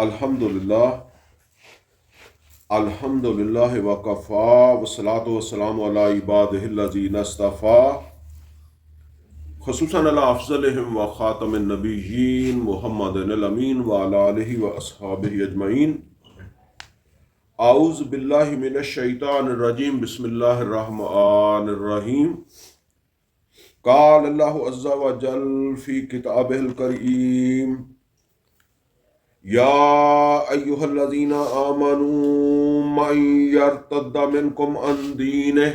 الحمدللہ الحمدللہ وکفا والصلاۃ والسلام علی عبادہ الذین اصطفیٰ خصوصاً علی افضلہم و خاتم النبیین محمد الامین وعلی آلہ و اصحابہ اجمعین. اعوذ باللہ من الشیطان الرجیم. بسم اللہ الرحمن الرحیم. قال اللہ عز و جل فی کتابہ الکریم یا ایہا الذین آمنوا من یرتد منکم عن دینہ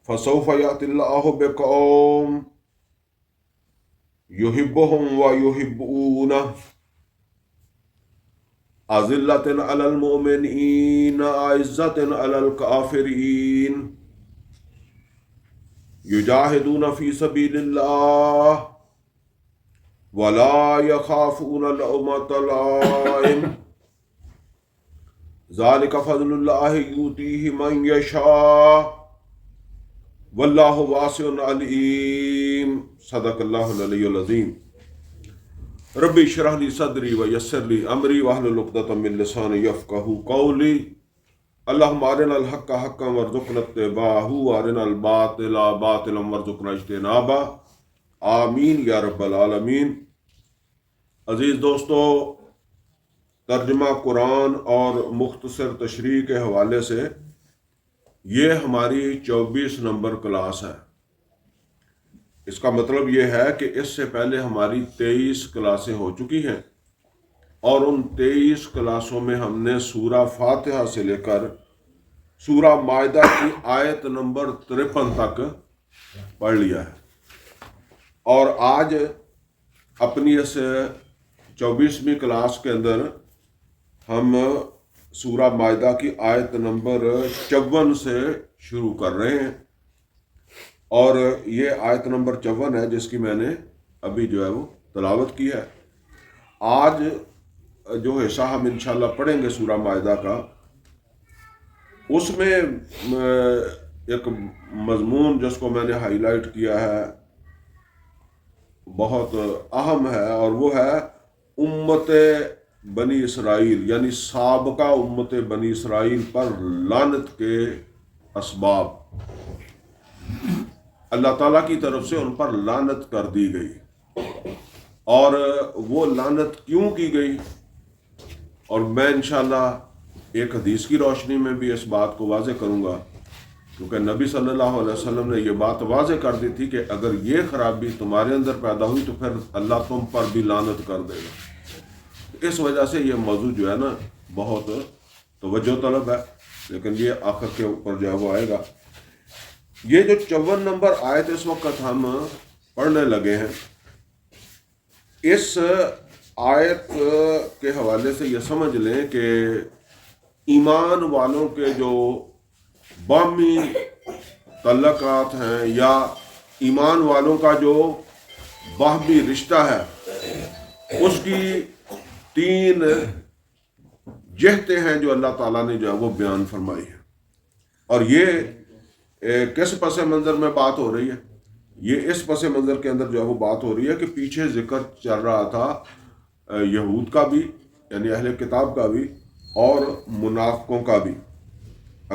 فسوف یأتی اللہ بقوم یحبہم و یحبونہ اذلۃ علی المؤمنین اعزۃ علی الکافرین یجاہدون فی سبیل اللہ ولا يخافون لومۃ لائم ذلك فضل اللہ یؤتیہ من یشاء واللہ واسع علیم. صدق اللہ العلی العظیم. ربی اشرح لی صدری ویسر لی امری واحلل عقدۃ من لسانی یفقہوا قولی. اللہم ارنا الحق حقا وارزقنا اتباعہ وارنا الباطل باطلا وارزقنا اجتنابہ. آمین یا رب العالمین. عزیز دوستو، ترجمہ قرآن اور مختصر تشریح کے حوالے سے یہ ہماری 24 نمبر کلاس ہے. اس کا مطلب یہ ہے کہ اس سے پہلے ہماری 23 کلاسیں ہو چکی ہیں اور ان 23 کلاسوں میں ہم نے سورہ فاتحہ سے لے کر سورہ مائدہ کی آیت نمبر 53 تک پڑھ لیا ہے. اور آج اپنی اس 24ویں کلاس کے اندر ہم سورہ مائدہ کی آیت نمبر 54 سے شروع کر رہے ہیں، اور یہ آیت نمبر 54 ہے جس کی میں نے ابھی جو ہے وہ تلاوت کی ہے. آج جو حصہ ہم انشاءاللہ پڑھیں گے سورہ مائدہ کا، اس میں ایک مضمون جس کو میں نے ہائی لائٹ کیا ہے بہت اہم ہے، اور وہ ہے امت بنی اسرائیل، یعنی سابقہ امت بنی اسرائیل پر لعنت کے اسباب. اللہ تعالیٰ کی طرف سے ان پر لعنت کر دی گئی، اور وہ لعنت کیوں کی گئی، اور میں انشاءاللہ ایک حدیث کی روشنی میں بھی اس بات کو واضح کروں گا، کیونکہ نبی صلی اللہ علیہ وسلم نے یہ بات واضح کر دی تھی کہ اگر یہ خرابی تمہارے اندر پیدا ہوئی تو پھر اللہ تم پر بھی لعنت کر دے گا. اس وجہ سے یہ موضوع جو ہے نا بہت توجہ طلب ہے، لیکن یہ آخر کے اوپر جو ہے وہ آئے گا. یہ جو 54 نمبر آیت اس وقت ہم پڑھنے لگے ہیں، اس آیت کے حوالے سے یہ سمجھ لیں کہ ایمان والوں کے جو باہمی تعلقات ہیں یا ایمان والوں کا جو باہمی رشتہ ہے، اس کی 3 جہتیں ہیں جو اللہ تعالیٰ نے جو ہے وہ بیان فرمائی ہیں. اور یہ کس پس منظر میں بات ہو رہی ہے؟ یہ اس پس منظر کے اندر جو ہے وہ بات ہو رہی ہے کہ پیچھے ذکر چل رہا تھا یہود کا بھی، یعنی اہل کتاب کا بھی، اور منافقوں کا بھی.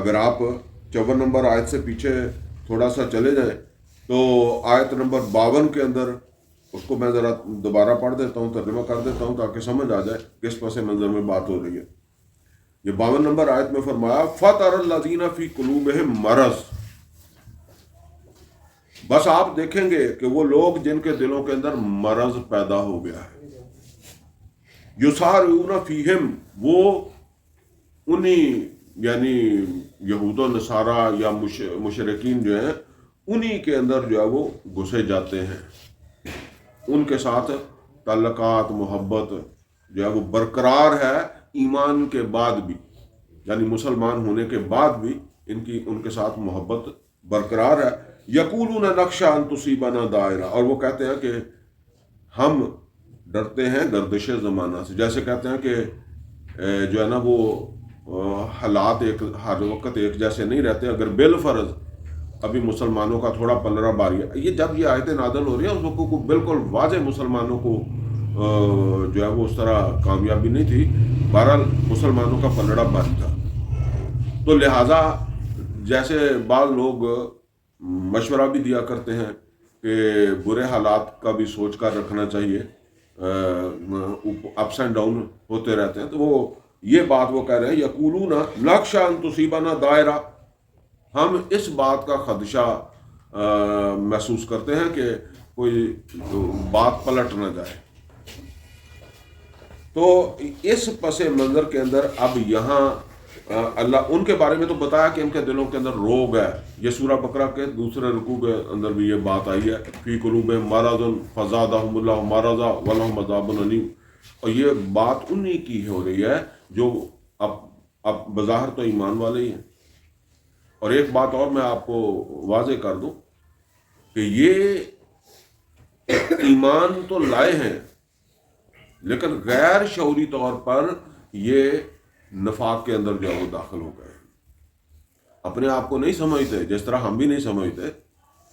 اگر آپ 54 نمبر آیت سے پیچھے تھوڑا سا چلے جائیں تو آیت نمبر 52 کے اندر، اس کو میں ذرا دوبارہ پڑھ دیتا ہوں، ترجمہ کر دیتا ہوں تاکہ سمجھ آ جائے کس پس منظر میں بات ہو رہی ہے. یہ 52 نمبر آیت میں فرمایا فَتَرَ الَّذِينَ فِي قُلُوبِهِم مَرَضٌ. بس آپ دیکھیں گے کہ وہ لوگ جن کے دلوں کے اندر مرض پیدا ہو گیا ہے، یُسَارِعُونَ فِیہم، وہ انہی یعنی یہود و نصارہ یا مشرکین جو ہیں انہی کے اندر جو ہے وہ گھسے جاتے ہیں. ان کے ساتھ تعلقات، محبت جو ہے وہ برقرار ہے ایمان کے بعد بھی، یعنی مسلمان ہونے کے بعد بھی ان کے ساتھ محبت برقرار ہے. یقولون نخشی ان تصیبنا دائرہ، اور وہ کہتے ہیں کہ ہم ڈرتے ہیں گردش زمانہ سے. جیسے کہتے ہیں کہ جو ہے نا وہ حالات ہر وقت ایک جیسے نہیں رہتے. اگر بالفرض ابھی مسلمانوں کا تھوڑا پلڑا باری ہے. یہ جب یہ آیتیں نازل ہو رہی ہیں اس وقت کو بالکل واضح مسلمانوں کو جو ہے وہ اس طرح کامیابی نہیں تھی. بہرحال مسلمانوں کا پلڑا بند تھا. تو لہٰذا جیسے بعض لوگ مشورہ بھی دیا کرتے ہیں کہ برے حالات کا بھی سوچ کر رکھنا چاہیے, اپس اینڈ ڈاؤن ہوتے رہتے ہیں, تو وہ یہ بات وہ کہہ رہے ہیں یقولون لخشى ان تصیبنا دائرہ, ہم اس بات کا خدشہ محسوس کرتے ہیں کہ کوئی بات پلٹ نہ جائے. تو اس پس منظر کے اندر اب یہاں اللہ ان کے بارے میں تو بتایا کہ ان کے دلوں کے اندر روگ ہے. یہ سورہ بقرہ کے دوسرے رکوع کے اندر بھی یہ بات آئی ہے, فی قلوبہم مرض فزادہم اللہ مرضا ولہم عذاب علیم. اور یہ بات انہی کی ہو رہی ہے جو اب بظاہر تو ایمان والے ہی ہیں. اور ایک بات اور میں آپ کو واضح کر دوں کہ یہ ایمان تو لائے ہیں لیکن غیر شعوری طور پر یہ نفاق کے اندر جو ہے وہ داخل ہو گئے. اپنے آپ کو نہیں سمجھتے, جس طرح ہم بھی نہیں سمجھتے,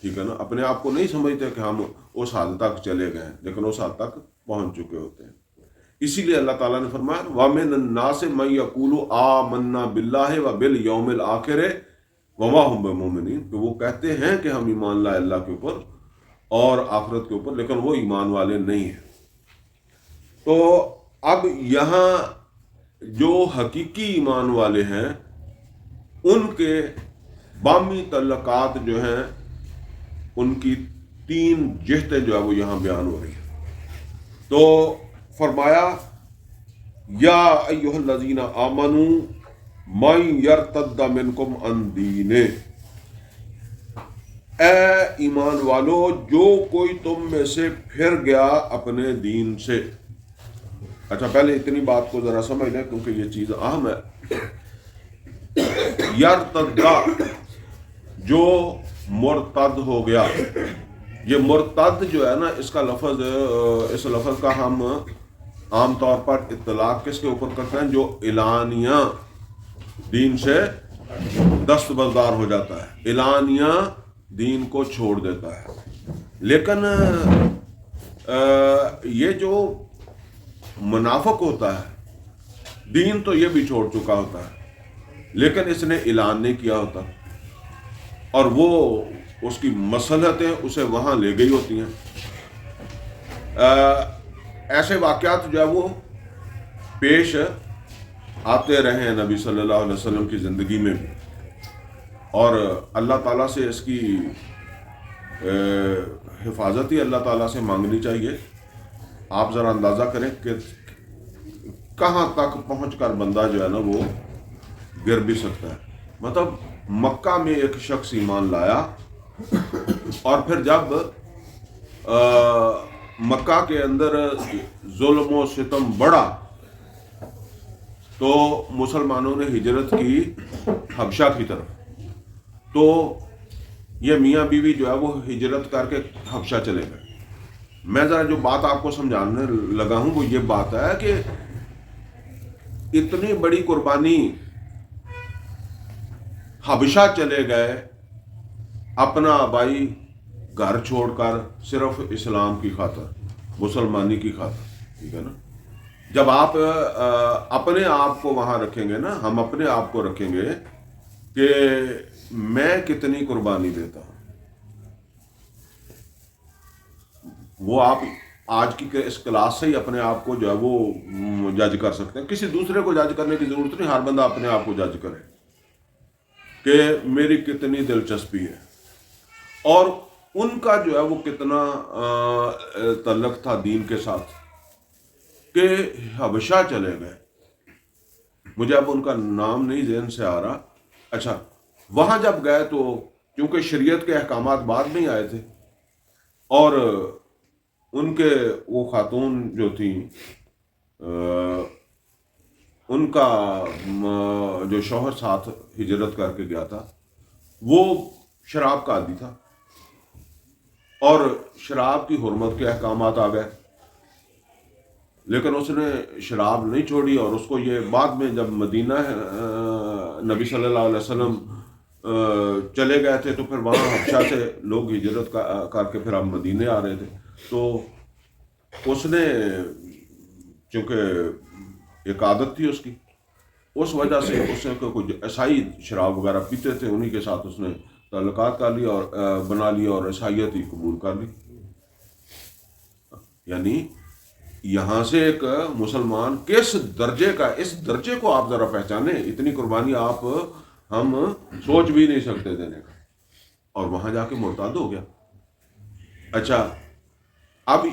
ٹھیک ہے نا, اپنے آپ کو نہیں سمجھتے کہ ہم اس حد تک چلے گئے, لیکن اس حد تک پہنچ چکے ہوتے ہیں. اسی لیے اللہ تعالیٰ نے فرمایا وَمِنَ النَّاسِ مَن يَقُولُ آمَنَّا بِاللَّهِ وَبِالْيَوْمِ الْآخِرِ وَمَا هُمْ بِمُؤْمِنِينَ, کہ وہ کہتے ہیں کہ ہم ایمان لائے اللہ کے اوپر اور آخرت کے اوپر, لیکن وہ ایمان والے نہیں ہیں. تو اب یہاں جو حقیقی ایمان والے ہیں ان کے بامی تعلقات جو ہیں ان کی 3 جہتیں جو ہے وہ یہاں بیان ہو رہی ہیں. تو فرمایا یا ایھا الذین آمنوا من یرتد منکم عن دینہ, اے ایمان والو جو کوئی تم میں سے پھر گیا اپنے دین سے. اچھا پہلے اتنی بات کو ذرا سمجھ لیں کیونکہ یہ چیز اہم ہے. یرتدا جو مرتد ہو گیا, یہ مرتد جو ہے نا اس کا لفظ, اس لفظ کا ہم عام طور پر اطلاق کس کے اوپر کرتے ہیں جو اعلانیہ دین سے دستبردار ہو جاتا ہے, اعلانیہ دین کو چھوڑ دیتا ہے. لیکن یہ جو منافق ہوتا ہے دین تو یہ بھی چھوڑ چکا ہوتا ہے لیکن اس نے اعلان نہیں کیا ہوتا, اور وہ اس کی مصلحتیں اسے وہاں لے گئی ہوتی ہیں. ایسے واقعات جو ہے وہ پیش آتے رہے ہیں نبی صلی اللہ علیہ وسلم کی زندگی میں بھی, اور اللہ تعالیٰ سے اس کی حفاظت ہی اللہ تعالیٰ سے مانگنی چاہیے. آپ ذرا اندازہ کریں کہ کہاں تک پہنچ کر بندہ جو ہے نا وہ گر بھی سکتا ہے. مطلب مکہ میں ایک شخص ایمان لایا اور پھر جب مکہ کے اندر ظلم و ستم بڑھا تو مسلمانوں نے ہجرت کی حبشہ کی طرف. تو یہ میاں بیوی جو ہے وہ ہجرت کر کے حبشہ چلے گئے. میں ذرا جو بات آپ کو سمجھانے لگا ہوں وہ یہ بات ہے کہ اتنی بڑی قربانی, حبشہ چلے گئے اپنا آبائی گھر چھوڑ کر صرف اسلام کی خاطر, مسلمانی کی خاطر, ٹھیک ہے نا. جب آپ اپنے آپ کو وہاں رکھیں گے نا, ہم اپنے آپ کو رکھیں گے کہ میں کتنی قربانی دیتا ہوں, وہ آپ آج کی اس کلاس سے ہی اپنے آپ کو جو ہے وہ جج کر سکتے ہیں. کسی دوسرے کو جج کرنے کی ضرورت نہیں, ہر بندہ اپنے آپ کو جج کرے کہ میری کتنی دلچسپی ہے اور ان کا جو ہے وہ کتنا تعلق تھا دین کے ساتھ کہ حبشہ چلے گئے. مجھے اب ان کا نام نہیں ذہن سے آ رہا. اچھا وہاں جب گئے تو کیونکہ شریعت کے احکامات بعد میں آئے تھے اور ان کے وہ خاتون جو تھیں ان کا جو شوہر ساتھ ہجرت کر کے گیا تھا وہ شراب کا عادی تھا اور شراب کی حرمت کے احکامات آ گئے, لیکن اس نے شراب نہیں چھوڑی. اور اس کو یہ بعد میں جب مدینہ نبی صلی اللہ علیہ وسلم چلے گئے تھے تو پھر وہاں حبشہ سے لوگ ہجرت کر کے پھر اب مدینے آ رہے تھے, تو اس نے چونکہ ایک عادت تھی اس کی، اس وجہ سے اس نے کوئی عیسائی شراب وغیرہ پیتے تھے، انہی کے ساتھ اس نے تعلقات کر لیا اور بنا لیا اور عیسائیت ہی قبول کر لی. یعنی یہاں سے ایک مسلمان کس درجے کا، اس درجے کو آپ ذرا پہچانیں، اتنی قربانی آپ ہم سوچ بھی نہیں سکتے دینے کا، اور وہاں جا کے مرتد ہو گیا. اچھا اب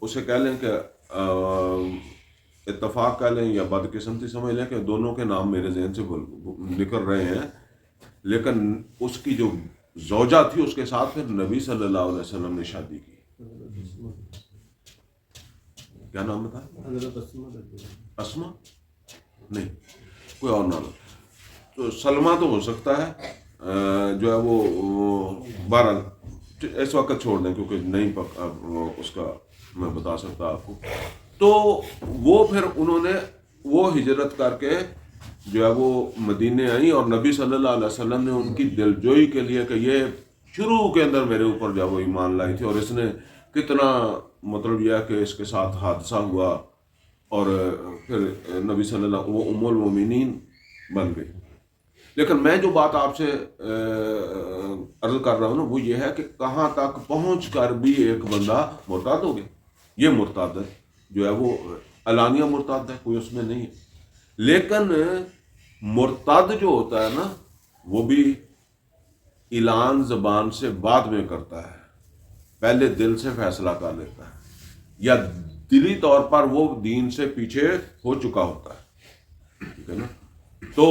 اسے کہہ لیں کہ اتفاق کہہ لیں یا بدقسمتی سمجھ لیں کہ دونوں کے نام میرے ذہن سے نکل رہے ہیں، لیکن اس کی جو زوجہ تھی اس کے ساتھ پھر نبی صلی اللہ علیہ وسلم نے شادی کی. کیا نام تھا؟ اسما نہیں، کوئی اور نام. تو سلمہ تو ہو سکتا ہے، جو ہے وہ بہرحال اس وقت چھوڑ دیں کیونکہ نہیں اس کا میں بتا سکتا آپ کو. تو وہ پھر انہوں نے وہ ہجرت کر کے جو ہے وہ مدینے آئیں، اور نبی صلی اللہ علیہ وسلم نے ان کی دلجوئی کے لیے کہ یہ شروع کے اندر میرے اوپر جو ہے وہ ایمان لائی تھی، اور اس نے کتنا مطلب یہ ہے کہ اس کے ساتھ حادثہ ہوا اور پھر نبی صلی اللہ وہ ام المومنین بن گئی. لیکن میں جو بات آپ سے عرض کر رہا ہوں نا وہ یہ ہے کہ کہاں تک پہنچ کر بھی ایک بندہ مرتد ہو گیا. یہ مرتد جو ہے وہ علانیہ مرتد ہے، کوئی اس میں نہیں ہے. لیکن مرتد جو ہوتا ہے نا وہ بھی اعلان زبان سے بعد میں کرتا ہے، پہلے دل سے فیصلہ کر لیتا ہے، یا دلی طور پر وہ دین سے پیچھے ہو چکا ہوتا ہے. ٹھیک ہے نا. تو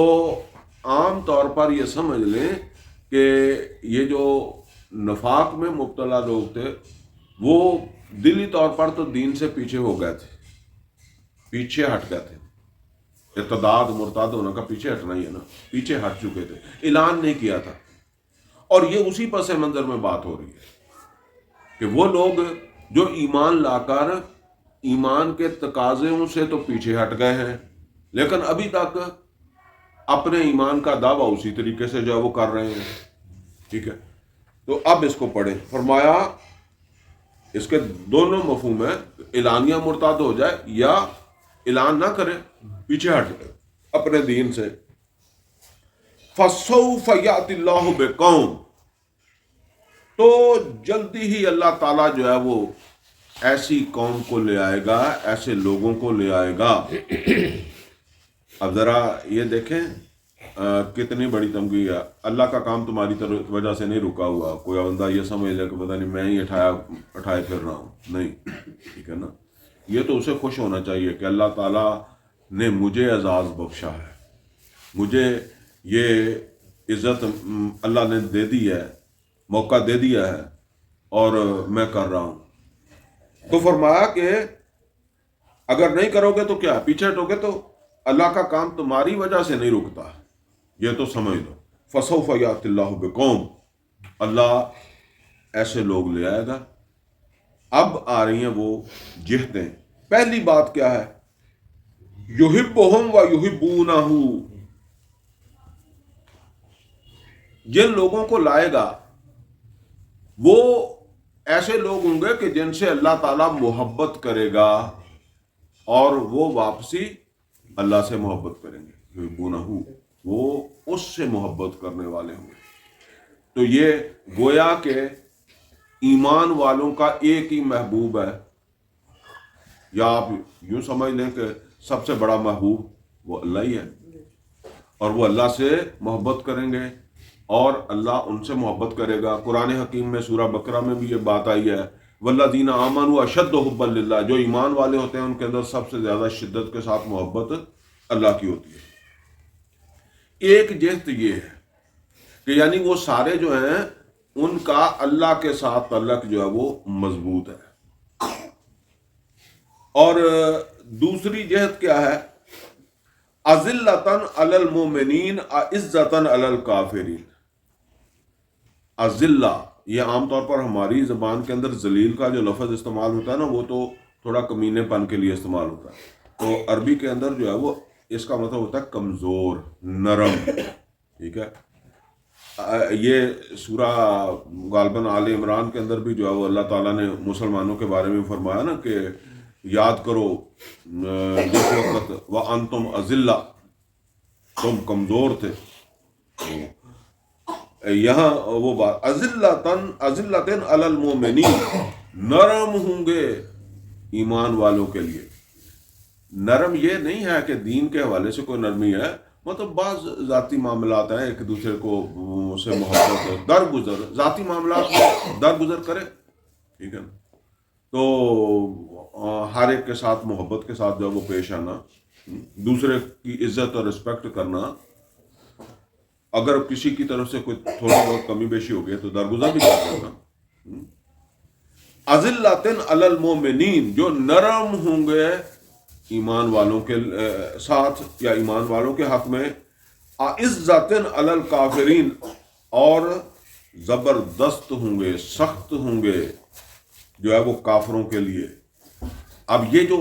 عام طور پر یہ سمجھ لیں کہ یہ جو نفاق میں مبتلا لوگ تھے وہ دلی طور پر تو دین سے پیچھے ہو گئے تھے، پیچھے ہٹ گئے تھے. ارتداد مرتد ہونے کا پیچھے ہٹنا ہی ہے نا، پیچھے ہٹ چکے تھے، اعلان نہیں کیا تھا. اور یہ اسی پس منظر میں بات ہو رہی ہے کہ وہ لوگ جو ایمان لا کر ایمان کے تقاضوں سے تو پیچھے ہٹ گئے ہیں، لیکن ابھی تک اپنے ایمان کا دعویٰ اسی طریقے سے جو ہے وہ کر رہے ہیں. ٹھیک ہے. تو اب اس کو پڑھیں. فرمایا اس کے دونوں مفہوم ہیں، اعلانیہ مرتد ہو جائے یا اعلان نہ کرے، پیچھے ہٹ گئے اپنے دین سے. فَسَوْفَ يَأْتِ اللَّهُ بِقَوْمٍ، تو جلدی ہی اللہ تعالیٰ جو ہے وہ ایسی قوم کو لے آئے گا، ایسے لوگوں کو لے آئے گا. اب ذرا یہ دیکھیں کتنی بڑی تمغی ہے. اللہ کا کام تمہاری وجہ سے نہیں رکا ہوا. کوئی بندہ یہ سمجھ لے کہ پتہ نہیں میں ہی اٹھائے پھر رہا ہوں، نہیں. ٹھیک ہے نا. یہ تو اسے خوش ہونا چاہیے کہ اللہ تعالیٰ نے مجھے اعزاز بخشا ہے، مجھے یہ عزت اللہ نے دے دی ہے، موقع دے دیا ہے اور میں کر رہا ہوں. تو فرمایا کہ اگر نہیں کرو گے تو کیا، پیچھے ہٹو گے تو اللہ کا کام تمہاری وجہ سے نہیں رکتا، یہ تو سمجھ لو. فَسَوْفَ يَأْتِ اللَّهُ بِقَوْمٍ، اللہ ایسے لوگ لے آئے گا. اب آ رہی ہیں وہ جہتیں. پہلی بات کیا ہے؟ يُحِبُّهُمْ وَيُحِبُّونَهُ. جن لوگوں کو لائے گا وہ ایسے لوگ ہوں گے کہ جن سے اللہ تعالیٰ محبت کرے گا اور وہ واپسی اللہ سے محبت کریں گے. يُحِبُّونَهُ، وہ اس سے محبت کرنے والے ہوں گے. تو یہ گویا کہ ایمان والوں کا ایک ہی محبوب ہے، یا آپ یوں سمجھ لیں کہ سب سے بڑا محبوب وہ اللہ ہی ہے، اور وہ اللہ سے محبت کریں گے اور اللہ ان سے محبت کرے گا. قرآن حکیم میں سورہ بقرہ میں بھی یہ بات آئی ہے، والذین آمنوا اشد حبا للہ، جو ایمان والے ہوتے ہیں ان کے اندر سب سے زیادہ شدت کے ساتھ محبت اللہ کی ہوتی ہے. ایک جہت یہ ہے کہ یعنی وہ سارے جو ہیں ان کا اللہ کے ساتھ تعلق جو ہے وہ مضبوط ہے. اور دوسری جہت کیا ہے؟ اذلۃ علی المؤمنین عزۃ علی الکافرین. اذلہ یہ عام طور پر ہماری زبان کے اندر ذلیل کا جو لفظ استعمال ہوتا ہے نا وہ تو تھوڑا کمینے پن کے لیے استعمال ہوتا ہے. تو عربی کے اندر جو ہے وہ اس کا مطلب ہوتا ہے کمزور، نرم. ٹھیک ہے. یہ سورہ غالباً آل عمران کے اندر بھی جو ہے وہ اللہ تعالیٰ نے مسلمانوں کے بارے میں فرمایا نا کہ یاد کرو جس وقت وَأَنْتُمْ أَذِلَّةٌ، تم کمزور تھے. یہاں وہ بات اذلتن علی المؤمنین، نرم ہوں گے ایمان والوں کے لیے. نرم یہ نہیں ہے کہ دین کے حوالے سے کوئی نرمی ہے، مطلب بعض ذاتی معاملات ہیں، ایک دوسرے کو سے محبت درگزر، ذاتی معاملات میں درگزر کرے، ٹھیک ہے نا. تو ہر ایک کے ساتھ محبت کے ساتھ جو وہ پیش آنا، دوسرے کی عزت اور رسپیکٹ کرنا. اگر کسی کی طرف سے کوئی تھوڑی بہت کمی بیشی ہو گئی تو درگزر بھی کر دینا. اذلتن علی المؤمنین، جو نرم ہوں گے ایمان والوں کے ساتھ یا ایمان والوں کے حق میں. اعزتن علی الکافرین، اور زبردست ہوں گے، سخت ہوں گے جو ہے وہ کافروں کے لیے. اب یہ جو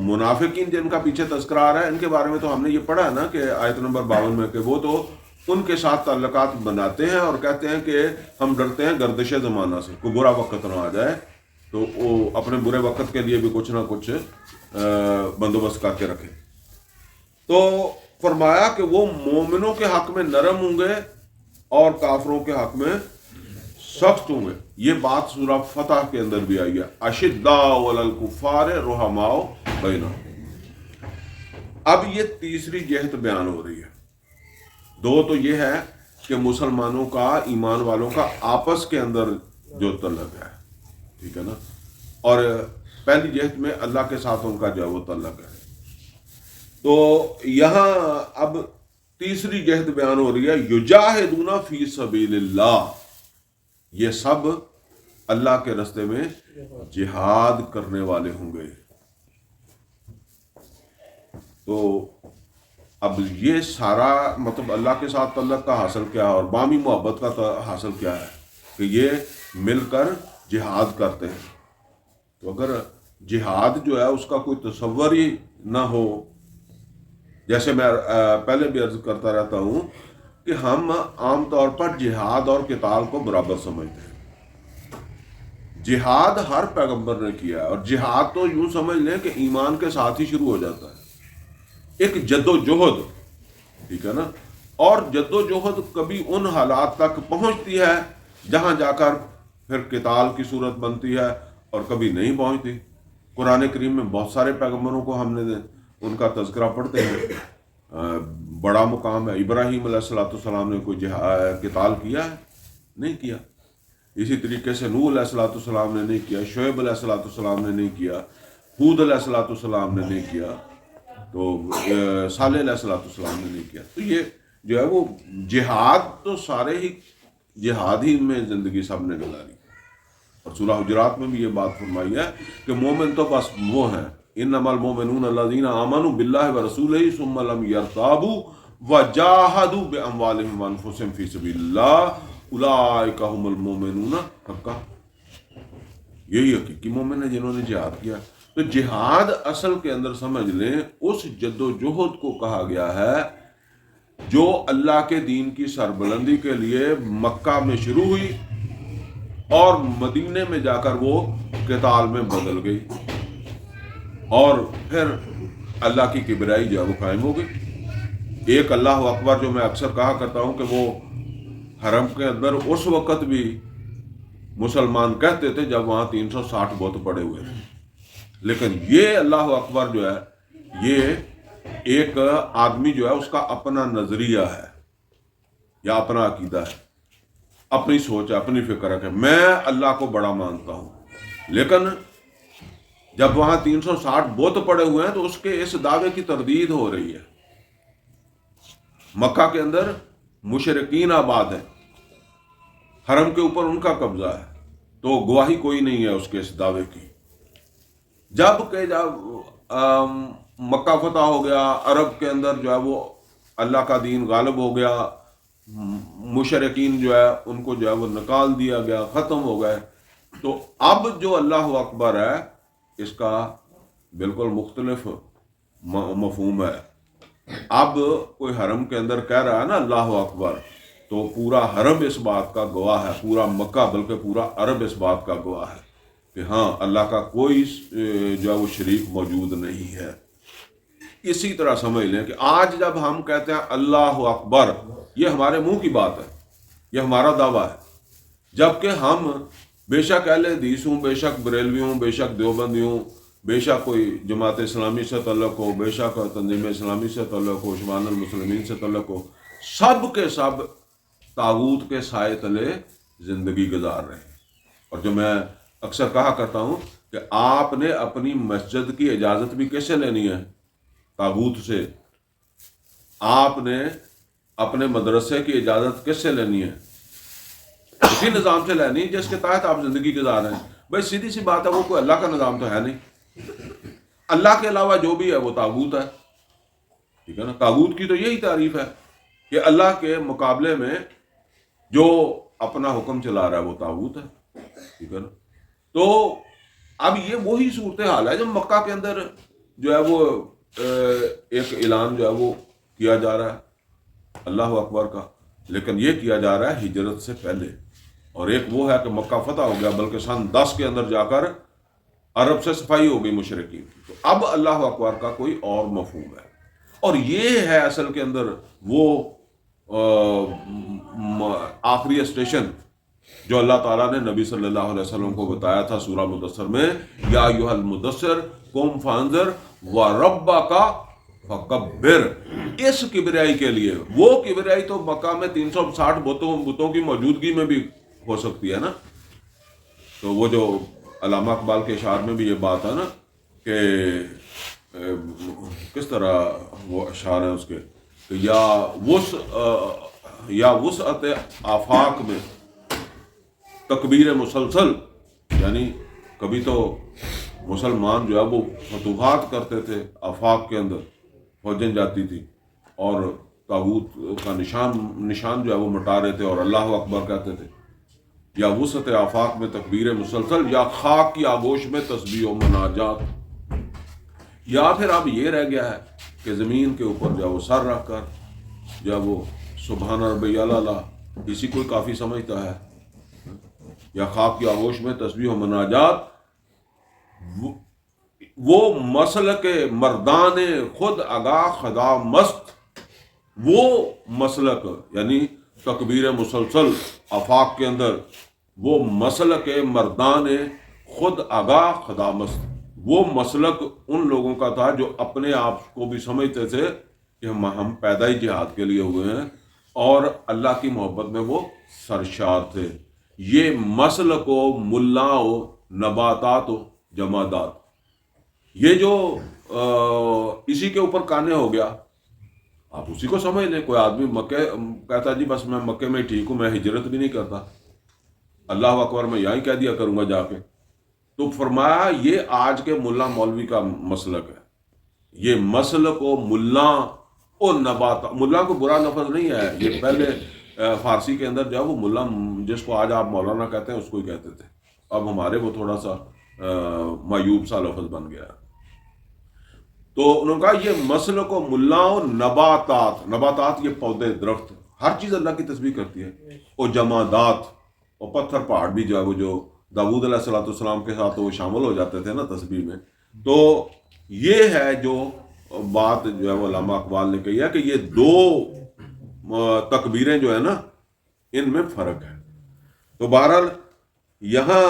منافقین جن کا پیچھے تذکرہ آ رہا ہے، ان کے بارے میں تو ہم نے یہ پڑھا ہے نا کہ آیت نمبر 52 میں، کہ وہ تو ان کے ساتھ تعلقات بناتے ہیں اور کہتے ہیں کہ ہم ڈرتے ہیں گردش زمانہ سے، کوئی برا وقت نہ آ جائے تو وہ اپنے برے وقت کے لیے بھی کچھ نہ کچھ بندوبست کر کے رکھیں. تو فرمایا کہ وہ مومنوں کے حق میں نرم ہوں گے اور کافروں کے حق میں سخت ہوں گے. یہ بات سورہ فتح کے اندر بھی آئی ہے، اشداء علی الکفار رحماء بینہم. اب یہ تیسری جہت بیان ہو رہی ہے. دو تو یہ ہے کہ مسلمانوں کا، ایمان والوں کا آپس کے اندر جو تعلق ہے، ٹھیک ہے نا، اور پہلی جہت میں اللہ کے ساتھ ان کا جو ہے وہ تعلق ہے. تو یہاں اب تیسری جہت بیان ہو رہی ہے، یجاہدون فی سبیل اللہ. یہ سب اللہ کے راستے میں جہاد کرنے والے ہوں گے. تو اب یہ سارا مطلب اللہ کے ساتھ تعلق کا حاصل کیا ہے اور بامی محبت کا حاصل کیا ہے کہ یہ مل کر جہاد کرتے ہیں. تو اگر جہاد جو ہے اس کا کوئی تصور ہی نہ ہو، جیسے میں پہلے بھی عرض کرتا رہتا ہوں کہ ہم عام طور پر جہاد اور قتال کو برابر سمجھتے ہیں. جہاد ہر پیغمبر نے کیا ہے، اور جہاد تو یوں سمجھ لیں کہ ایمان کے ساتھ ہی شروع ہو جاتا ہے، ایک جد و جہد، ٹھیک ہے نا. اور جد و جہد کبھی ان حالات تک پہنچتی ہے جہاں جا کر پھر قتال کی صورت بنتی ہے، اور کبھی نہیں پہنچتی. قرآن کریم میں بہت سارے پیغمبروں کو ہم نے ان کا تذکرہ پڑھتے ہیں. بڑا مقام ہے، ابراہیم علیہ السلام نے کوئی قتال کیا ہے؟ نہیں کیا. اسی طریقے سے نوح علیہ السلام نے نہیں کیا، شعیب علیہ السلام نے نہیں کیا، ہود علیہ السلام نے نہیں کیا، تو صالح علیہ السلام نے نہیں کیا. تو یہ جو ہے وہ جہاد تو سارے ہی جہاد ہی میں زندگی سب نے گزاری. اور سورہ حجرات میں بھی یہ بات فرمائی ہے کہ مومن تو بس وہ ہیں، انما المؤمنون الذین آمنوا باللہ ورسولہ ثم لم یرتابوا وجاہدوا باموالہم وانفسہم فی سبیل اللہ اولئک ھم المؤمنون حقا. یہی حقیقی مومن ہے جنہوں نے جہاد کیا. تو جہاد اصل کے اندر سمجھ لیں اس جد و جہد کو کہا گیا ہے جو اللہ کے دین کی سربلندی کے لیے مکہ میں شروع ہوئی اور مدینے میں جا کر وہ قتال میں بدل گئی، اور پھر اللہ کی کبریائی جو ہے وہ قائم ہو گئی. ایک اللہ اکبر جو میں اکثر کہا کرتا ہوں کہ وہ حرم کے اندر اس وقت بھی مسلمان کہتے تھے جب وہاں 360 بت پڑے ہوئے تھے، لیکن یہ اللہ اکبر جو ہے یہ ایک آدمی جو ہے اس کا اپنا نظریہ ہے یا اپنا عقیدہ ہے، اپنی سوچ ہے، اپنی فکر ہے کہ میں اللہ کو بڑا مانتا ہوں. لیکن جب وہاں 360 بت پڑے ہوئے ہیں تو اس کے اس دعوے کی تردید ہو رہی ہے. مکہ کے اندر مشرکین آباد ہیں، حرم کے اوپر ان کا قبضہ ہے، تو گواہی کوئی نہیں ہے اس کے اس دعوے کی. جب مکہ فتح ہو گیا، عرب کے اندر جو ہے وہ اللہ کا دین غالب ہو گیا، مشرکین جو ہے ان کو جو ہے وہ نکال دیا گیا، ختم ہو گئے. تو اب جو اللہ اکبر ہے اس کا بالکل مختلف مفہوم ہے. اب کوئی حرم کے اندر کہہ رہا ہے نا اللہ اکبر، تو پورا حرم اس بات کا گواہ ہے، پورا مکہ بلکہ پورا عرب اس بات کا گواہ ہے کہ ہاں اللہ کا کوئی جو ہے وہ شریک موجود نہیں ہے۔ اسی طرح سمجھ لیں کہ آج جب ہم کہتے ہیں اللہ اکبر، یہ ہمارے منہ کی بات ہے، یہ ہمارا دعویٰ ہے، جبکہ ہم بے شک اہل حدیث ہوں، بے شک بریلوی ہوں، بے شک دیوبندی ہوں، بے شک کوئی جماعت اسلامی سے تعلق ہو، بے شک تنظیم اسلامی سے تعلق ہو، شمال المسلمین سے تعلق ہو، سب کے سب طاغوت کے سائے تلے زندگی گزار رہے ہیں۔ اور جو میں اکثر کہا کرتا ہوں کہ آپ نے اپنی مسجد کی اجازت بھی کیسے لینی ہے؟ طاغوت سے۔ آپ نے اپنے مدرسے کی اجازت کس سے لینی ہے؟ اسی نظام سے لینی جس کے تحت آپ زندگی گزار رہے ہیں۔ بھائی سیدھی سی بات ہے، وہ کوئی اللہ کا نظام تو ہے نہیں، اللہ کے علاوہ جو بھی ہے وہ طاغوت ہے، ٹھیک ہے نا۔ طاغوت کی تو یہی تعریف ہے کہ اللہ کے مقابلے میں جو اپنا حکم چلا رہا ہے وہ طاغوت ہے، ٹھیک ہے نا۔ تو اب یہ وہی صورتحال ہے جب مکہ کے اندر جو ہے وہ ایک اعلان جو ہے وہ کیا جا رہا ہے اللہ اکبر کا، لیکن یہ کیا جا رہا ہے ہجرت سے پہلے، اور ایک وہ ہے کہ مکہ فتح ہو گیا، بلکہ سن 10 کے اندر جا کر عرب سے صفائی ہو گئی مشرکین کی۔ تو اب اللہ اکبر کا کوئی اور مفہوم ہے، اور یہ ہے اصل کے اندر وہ آخری اسٹیشن جو اللہ تعالیٰ نے نبی صلی اللہ علیہ وسلم کو بتایا تھا سورہ مدثر میں، یا ایھا المدثر قم فانذر وربک فکبر۔ اس کبریائی کے لیے، وہ کبریائی تو مکہ میں 360 بتوں کی موجودگی میں بھی ہو سکتی ہے نا۔ تو وہ جو علامہ اقبال کے اشعار میں بھی یہ بات ہے نا کہ کس طرح وہ اشعار ہیں اس کے کہ یا وسعت آفاق میں تکبیر مسلسل، یعنی کبھی تو مسلمان جو ہے وہ فتوحات کرتے تھے، آفاق کے اندر فوجیں جاتی تھی اور طاغوت کا نشان جو ہے وہ مٹا رہے تھے اور اللہ اکبر کہتے تھے۔ یا وسعت آفاق میں تکبیر مسلسل، یا خاک کی آغوش میں تسبیح و مناجات، یا پھر اب یہ رہ گیا ہے کہ زمین کے اوپر جو ہے وہ سر رکھ کر جو ہے وہ سبحان ربی الاعلیٰ، اسی کوئی کافی سمجھتا ہے، یا خاک کی آغوش میں تسبیح و مناجات۔ وہ مسلک مردان خود آگاہ خدا مست، وہ مسلک یعنی تکبیر مسلسل آفاق کے اندر، وہ مسلک مردان خود آگاہ خدا مست، وہ مسلک ان لوگوں کا تھا جو اپنے آپ کو بھی سمجھتے تھے کہ ہم پیدا ہی جہاد کے لیے ہوئے ہیں اور اللہ کی محبت میں وہ سرشار تھے۔ یہ مسلک و ملا و نباتات و جمادات، یہ جو اسی کے اوپر کانے ہو گیا، آپ اسی کو سمجھ لیں۔ کوئی آدمی مکہ کہتا جی بس میں مکے میں ٹھیک ہوں، میں ہجرت بھی نہیں کرتا، اللہ اکبر میں یہاں ہی کہہ دیا کروں گا جا کے، تو فرمایا یہ آج کے ملا مولوی کا مسلک ہے۔ یہ مسلک و ملا و نبات، ملا کو برا لفظ نہیں ہے، یہ پہلے فارسی کے اندر جو ہے وہ ملا جس کو آج آپ مولانا کہتے ہیں اس کو ہی کہتے تھے، اب ہمارے وہ تھوڑا سا معیوب سا لفظ بن گیا۔ تو انہوں نے کہا یہ مسلک و ملا و نباتات، نباتات یہ پودے درخت، ہر چیز اللہ کی تسبیح کرتی ہے، اور جمادات، اور پتھر پہاڑ بھی جو ہے وہ جو داؤد علیہ السلام کے ساتھ وہ شامل ہو جاتے تھے نا تسبیح میں۔ تو یہ ہے جو بات جو ہے وہ علامہ اقبال نے کہی ہے کہ یہ دو تکبیریں جو ہے نا ان میں فرق ہے۔ تو بہرحال یہاں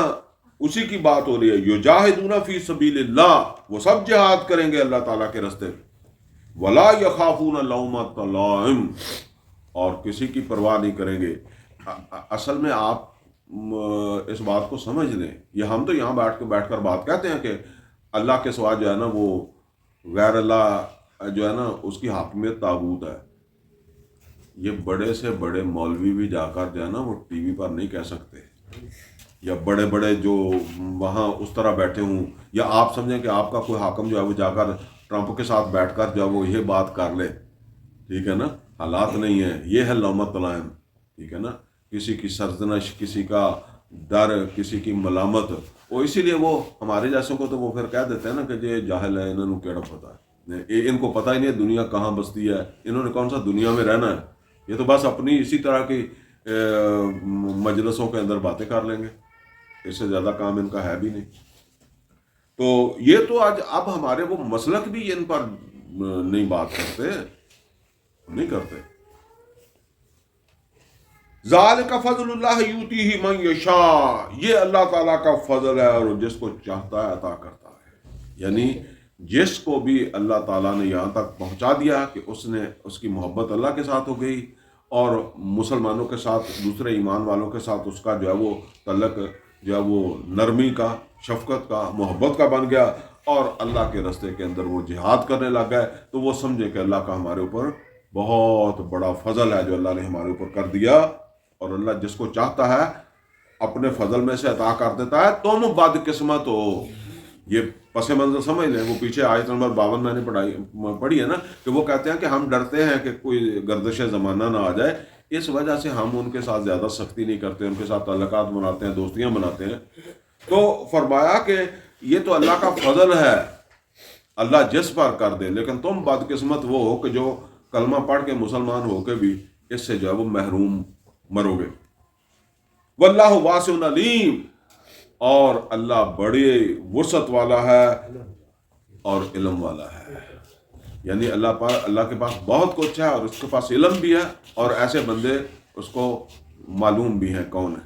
اسی کی بات ہو رہی ہے، یجاہدون فی سبیل اللہ، وہ سب جہاد کریں گے اللہ تعالیٰ کے راستے، ولا یخافون لومۃ لائم، اور کسی کی پرواہ نہیں کریں گے۔ اصل میں آپ اس بات کو سمجھ لیں، یہ ہم تو یہاں بیٹھ کر بات کہتے ہیں کہ اللہ کے سوا جو ہے نا وہ غیر اللہ جو ہے نا اس کی حاکمیت طاغوت ہے۔ یہ بڑے سے بڑے مولوی بھی جا کر جو ہے نا وہ ٹی وی پر نہیں کہہ سکتے، یا بڑے بڑے جو وہاں اس طرح بیٹھے ہوں، یا آپ سمجھیں کہ آپ کا کوئی حاکم جو ہے وہ جا کر ٹرمپ کے ساتھ بیٹھ کر جو ہے وہ یہ بات کر لے، ٹھیک ہے نا۔ حالات نہیں ہیں، یہ ہے لومۃ لائم، ٹھیک ہے نا۔ کسی کی سرزنش، کسی کا ڈر، کسی کی ملامت، اور اسی لیے وہ ہمارے جیسوں کو تو وہ پھر کہہ دیتے ہیں نا کہ یہ جاہل ہے، انہوں نے کیڑا پتا ہے، ان کو پتہ ہی نہیں ہے دنیا کہاں بستی ہے، انہوں نے کون سا دنیا میں رہنا ہے، یہ تو بس اپنی اسی طرح کی مجلسوں کے اندر باتیں کر لیں گے، اس سے زیادہ کام ان کا ہے بھی نہیں. تو یہ تو آج اب ہمارے وہ مسلک بھی ان پر نہیں بات کرتے، نہیں کرتے. ذالک فضل اللہ یؤتیہ من یشاء، یہ اللہ تعالیٰ کا فضل ہے اور جس کو چاہتا ہے عطا کرتا ہے. یعنی جس کو بھی اللہ تعالیٰ نے یہاں تک پہنچا دیا کہ اس کی محبت اللہ کے ساتھ ہو گئی، اور مسلمانوں کے ساتھ، دوسرے ایمان والوں کے ساتھ اس کا جو ہے وہ تعلق جو ہے وہ نرمی کا، شفقت کا، محبت کا بن گیا، اور اللہ کے راستے کے اندر وہ جہاد کرنے لگ گئے، تو وہ سمجھے کہ اللہ کا ہمارے اوپر بہت بڑا فضل ہے جو اللہ نے ہمارے اوپر کر دیا. اور اللہ جس کو چاہتا ہے اپنے فضل میں سے عطا کر دیتا ہے. تم بد قسمت ہو. یہ پس منظر سمجھ لیں، وہ پیچھے آیت نمبر 52 میں نے پڑھی ہے نا، کہ وہ کہتے ہیں کہ ہم ڈرتے ہیں کہ کوئی گردش زمانہ نہ آ جائے، اس وجہ سے ہم ان کے ساتھ زیادہ سختی نہیں کرتے، ان کے ساتھ تعلقات بناتے ہیں، دوستیاں بناتے ہیں. تو فرمایا کہ یہ تو اللہ کا فضل ہے، اللہ جس پر کر دے، لیکن تم بد قسمت وہ ہو کہ جو کلمہ پڑھ کے مسلمان ہو کے بھی اس سے جو ہے وہ محروم مرو گے. واللہ واسع علیم، اور اللہ بڑے وسعت والا ہے اور علم والا ہے. یعنی اللہ کے پاس بہت کچھ ہے اور اس کے پاس علم بھی ہے، اور ایسے بندے اس کو معلوم بھی ہیں کون ہے.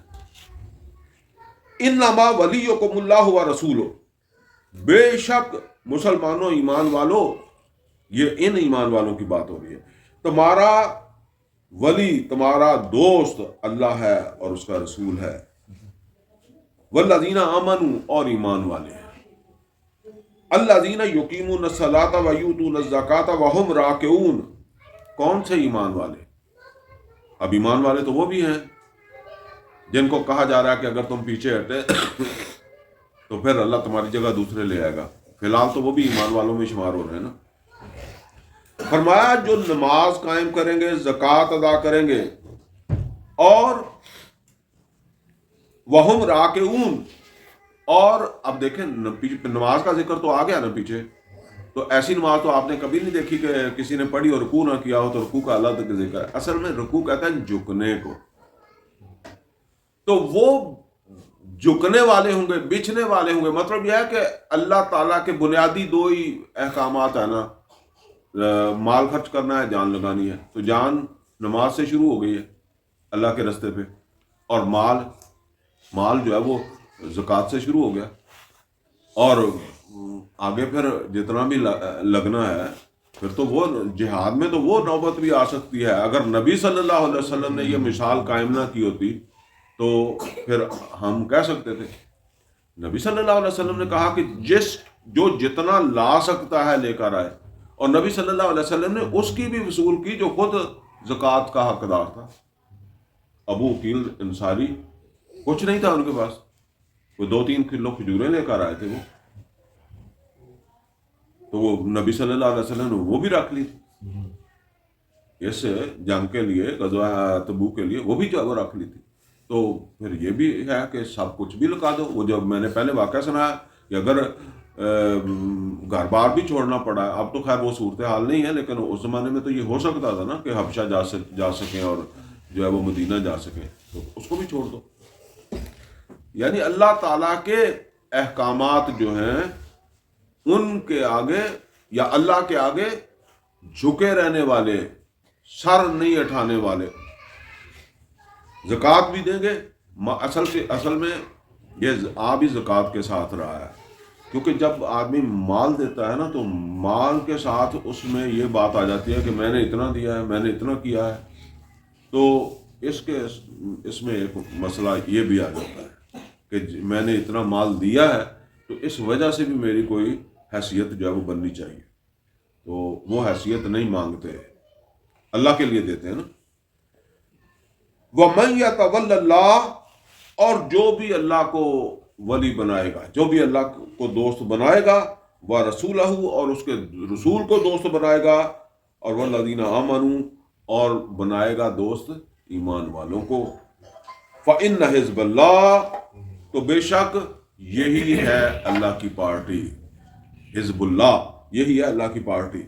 انما ولیکم اللہ ورسولہ، بے شک مسلمانوں، ایمان والو، یہ ان ایمان والوں کی بات ہو رہی ہے، تمہارا ولی، تمہارا دوست اللہ ہے اور اس کا رسول ہے. والذین آمنوا، اور ایمان والے ہیں. الذین یقیمون الصلاۃ ویؤتون الزکاۃ وہم راکعون، کون سے ایمان والے؟ اب ایمان والے تو وہ بھی ہیں جن کو کہا جا رہا ہے کہ اگر تم پیچھے ہٹے تو پھر اللہ تمہاری جگہ دوسرے لے آئے گا. فی الحال تو وہ بھی ایمان والوں میں شمار ہو رہے ہیں نا. فرمایا جو نماز قائم کریں گے، زکوٰۃ ادا کریں گے، اور وہم راکعون، اور اب دیکھیں نماز کا ذکر تو آ گیا نا پیچھے، تو ایسی نماز تو آپ نے کبھی نہیں دیکھی کہ کسی نے پڑھی اور رکوع نہ کیا ہو، تو رکوع کا اللہ کا ذکر ہے. اصل میں رکوع کہتا ہے جھکنے کو، تو وہ جھکنے والے ہوں گے، بچھنے والے ہوں گے. مطلب یہ ہے کہ اللہ تعالیٰ کے بنیادی دو ہی احکامات ہیں نا، مال خرچ کرنا ہے، جان لگانی ہے. تو جان نماز سے شروع ہو گئی ہے اللہ کے راستے پہ، اور مال جو ہے وہ زکوٰۃ سے شروع ہو گیا، اور آگے پھر جتنا بھی لگنا ہے پھر تو وہ جہاد میں تو وہ نوبت بھی آ سکتی ہے. اگر نبی صلی اللہ علیہ وسلم نے یہ مثال قائم نہ کی ہوتی تو پھر ہم کہہ سکتے تھے. نبی صلی اللہ علیہ وسلم نے کہا کہ جو جتنا لا سکتا ہے لے کر آئے، اور نبی صلی اللہ علیہ وسلم نے اس کی بھی وصول کی جو خود زکوٰۃ کا حقدار تھا. ابو عقیل انصاری کچھ نہیں تھا ان کے پاس، وہ 2-3 کلو کھجوریں لے کر آئے تھے، تو وہ نبی صلی اللہ علیہ وسلم نے وہ بھی رکھ لی تھی اس جنگ کے لیے، غزوہ تبوک کے لیے، وہ بھی جو وہ رکھ لی تھی. تو پھر یہ بھی ہے کہ سب کچھ بھی لگا دو. وہ جب میں نے پہلے واقعہ سنایا کہ اگر گھر بار بھی چھوڑنا پڑا ہے، اب تو خیر وہ صورتحال نہیں ہے، لیکن اس زمانے میں تو یہ ہو سکتا تھا نا کہ حبشہ جا سکیں اور جو ہے وہ مدینہ جا سکیں، تو اس کو بھی چھوڑ دو. یعنی اللہ تعالیٰ کے احکامات جو ہیں ان کے آگے، یا اللہ کے آگے جھکے رہنے والے، سر نہیں اٹھانے والے. زکوٰۃ بھی دیں گے، اصل میں یہ آ بھی زکوٰۃ کے ساتھ رہا ہے، کیونکہ جب آدمی مال دیتا ہے نا تو مال کے ساتھ اس میں یہ بات آ جاتی ہے کہ میں نے اتنا دیا ہے، میں نے اتنا کیا ہے. تو اس میں ایک مسئلہ یہ بھی آ جاتا ہے کہ میں نے اتنا مال دیا ہے تو اس وجہ سے بھی میری کوئی حیثیت جو ہے وہ بننی چاہیے. تو وہ حیثیت نہیں مانگتے، اللہ کے لیے دیتے ہیں نا. وَمَن يَتَوَلَّ اللَّهَ، اور جو بھی اللہ کو ولی بنائے گا، جو بھی اللہ کو دوست بنائے گا، وَرَسُولَهُ، اور اس کے رسول کو دوست بنائے گا، اور وَالَّذِينَ آمَنُوا، اور بنائے گا دوست ایمان والوں کو. فَإِنَّ حِزْبَ اللَّهِ، تو بے شک یہی ہے اللہ کی پارٹی. حزب اللہ یہی ہے اللہ کی پارٹی.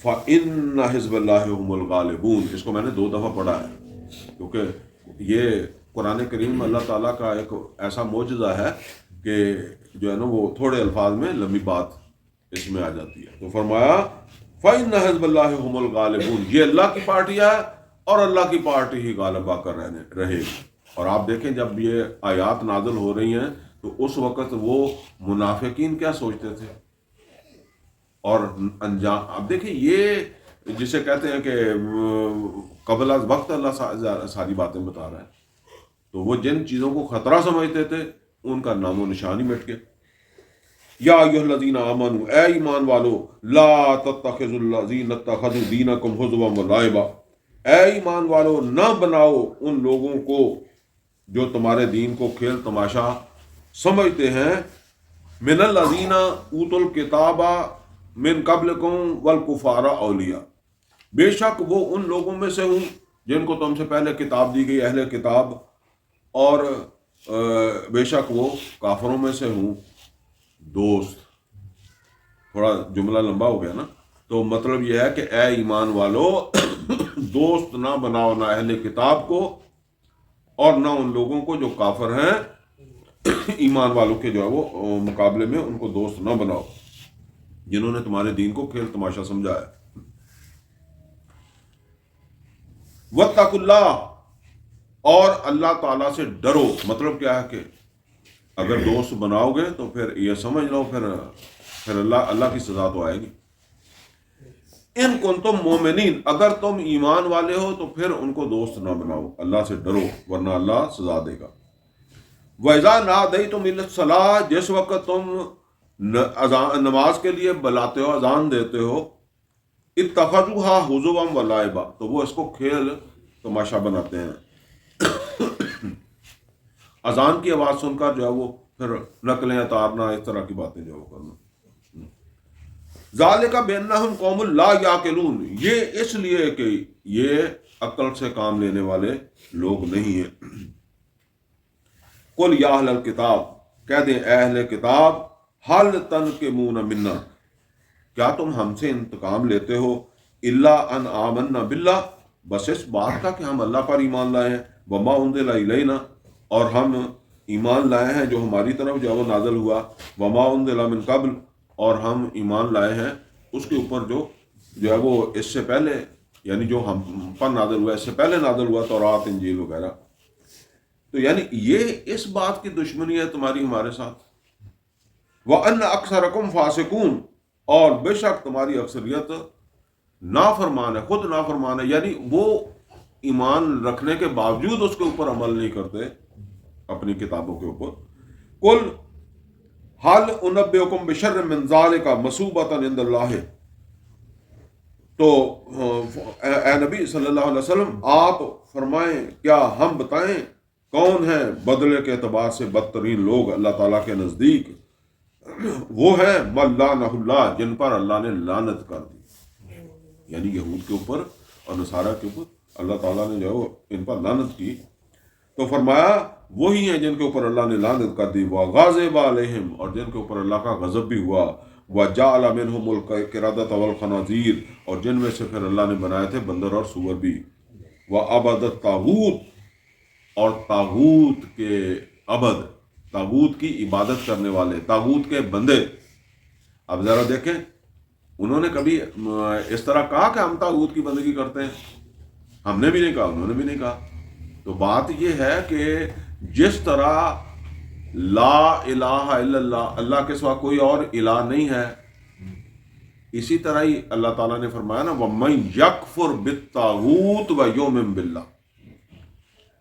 فَإِنَّ حِزْبَ اللَّهِ هُمُ الْغَالِبُونَ، اس کو میں نے 2 دفعہ پڑھا ہے کیونکہ یہ قرآن کریم میں اللہ تعالیٰ کا ایک ایسا معجزہ ہے کہ جو ہے نا وہ تھوڑے الفاظ میں لمبی بات اس میں آ جاتی ہے۔ تو فرمایا فَإِنَّ حِزْبَ اللَّهِ هُمُ الْغَالِبُونَ، یہ اللہ کی پارٹی ہے اور اللہ کی پارٹی ہی غالب آ کر رہے گی۔ اور آپ دیکھیں جب یہ آیات نازل ہو رہی ہیں تو اس وقت وہ منافقین کیا سوچتے تھے اور انجام، اب دیکھیں یہ جسے کہتے ہیں کہ قبل از وقت اللہ ساری باتیں بتا رہا ہے، تو وہ جن چیزوں کو خطرہ سمجھتے تھے ان کا نام و نشان ہی مٹ گیا۔ یا ایھا الذین آمنوا، اے ایمان والو، لا تتخذوا الذین اتخذوا دینکم ہزوا ولعبا، اے ایمان والو نہ بناؤ ان لوگوں کو جو تمہارے دین کو کھیل تماشا سمجھتے ہیں، من الذین اوتوا الکتاب من قبلکم والکفار اولیاء، بے شک وہ ان لوگوں میں سے ہوں جن کو تم سے پہلے کتاب دی گئی، اہل کتاب، اور بے شک وہ کافروں میں سے ہوں دوست۔ تھوڑا جملہ لمبا ہو گیا نا، تو مطلب یہ ہے کہ اے ایمان والو دوست نہ بناؤ نہ اہل کتاب کو اور نہ ان لوگوں کو جو کافر ہیں، ایمان والوں کے جو ہے وہ مقابلے میں ان کو دوست نہ بناؤ جنہوں نے تمہارے دین کو کھیل تماشا سمجھا ہے۔ واتقوا اللہ، اور اللہ تعالیٰ سے ڈرو، مطلب کیا ہے کہ اگر دوست بناؤ گے تو پھر یہ سمجھ لو پھر اللہ کی سزا تو آئے گی۔ ان کنتم مومنین، اگر تم ایمان والے ہو تو پھر ان کو دوست نہ بناؤ، اللہ سے ڈرو ورنہ اللہ سزا دے گا۔ وَإِذَا نَادَيْتُمْ إِلَى الصَّلَاةِ، جس وقت تم نماز کے لیے بلاتے ہو، اذان دیتے ہو، اتخذوها ہزوا ولعبا، تو وہ اس کو کھیل تماشا بناتے ہیں۔ اذان کی آواز سن کر جو ہے وہ پھر نقلیں اتارنا، اس طرح کی باتیں جو ہے وہ کرنا۔ ذالک بانہم قوم لا یعقلون، یہ اس لیے کہ یہ عقل سے کام لینے والے لوگ نہیں ہیں۔ قل یا اہل الکتاب، کہہ دیں اے اہل کتاب، حل تنقمون منا، کیا تم ہم سے انتقام لیتے ہو، الا ان آمنا باللہ، بس اس بات کا کہ ہم اللہ پر ایمان لائے ہیں، وما انزل الینا، اور ہم ایمان لائے ہیں جو ہماری طرف جو ہے وہ نازل ہوا، وما انزل من قبل، اور ہم ایمان لائے ہیں اس کے اوپر جو ہے وہ اس سے پہلے، یعنی جو ہم پر نازل ہوا، اس سے پہلے نازل ہوا تورات انجیل وغیرہ۔ تو یعنی یہ اس بات کی دشمنی ہے تمہاری ہمارے ساتھ۔ وَأَنَّ أَكْثَرَكُمْ فَاسِقُونَ، اور بے شک تمہاری اکثریت نافرمان ہے، خود نافرمان ہے، یعنی وہ ایمان رکھنے کے باوجود اس کے اوپر عمل نہیں کرتے اپنی کتابوں کے اوپر۔ قل حل انبئکم بشر من ذالک مثوبۃ عند اللہ، تو اے نبی صلی اللہ علیہ وسلم آپ فرمائیں کیا ہم بتائیں کون ہیں بدلے کے اعتبار سے بدترین لوگ اللہ تعالیٰ کے نزدیک؟ وہ ہیں من لعنہ اللہ، جن پر اللہ نے لعنت کر دی، یعنی یہود کے اوپر اور نصارہ کے اوپر اللہ تعالیٰ نے جو ان پر لعنت کی۔ تو فرمایا وہی ہیں جن کے اوپر اللہ نے لعنت کر دی، وغضب علیہم، اور جن کے اوپر اللہ کا غضب بھی ہوا، وجعل منہم القردۃ والخنازیر، اور جن میں سے پھر اللہ نے بنائے تھے بندر اور سور بھی، وعبد الطاغوت، اور طاغوت کے عبد، طاغوت کی عبادت کرنے والے، طاغوت کے بندے۔ اب ذرا دیکھیں انہوں نے کبھی اس طرح کہا کہ ہم طاغوت کی بندگی کرتے ہیں؟ ہم نے بھی نہیں کہا، انہوں نے بھی نہیں کہا۔ تو بات یہ ہے کہ جس طرح لا الہ الا اللہ، اللہ کے سوا کوئی اور الہ نہیں ہے، اسی طرح ہی اللہ تعالیٰ نے فرمایا نا وَمَن یکفر بالطاغوت ویؤمن باللہ،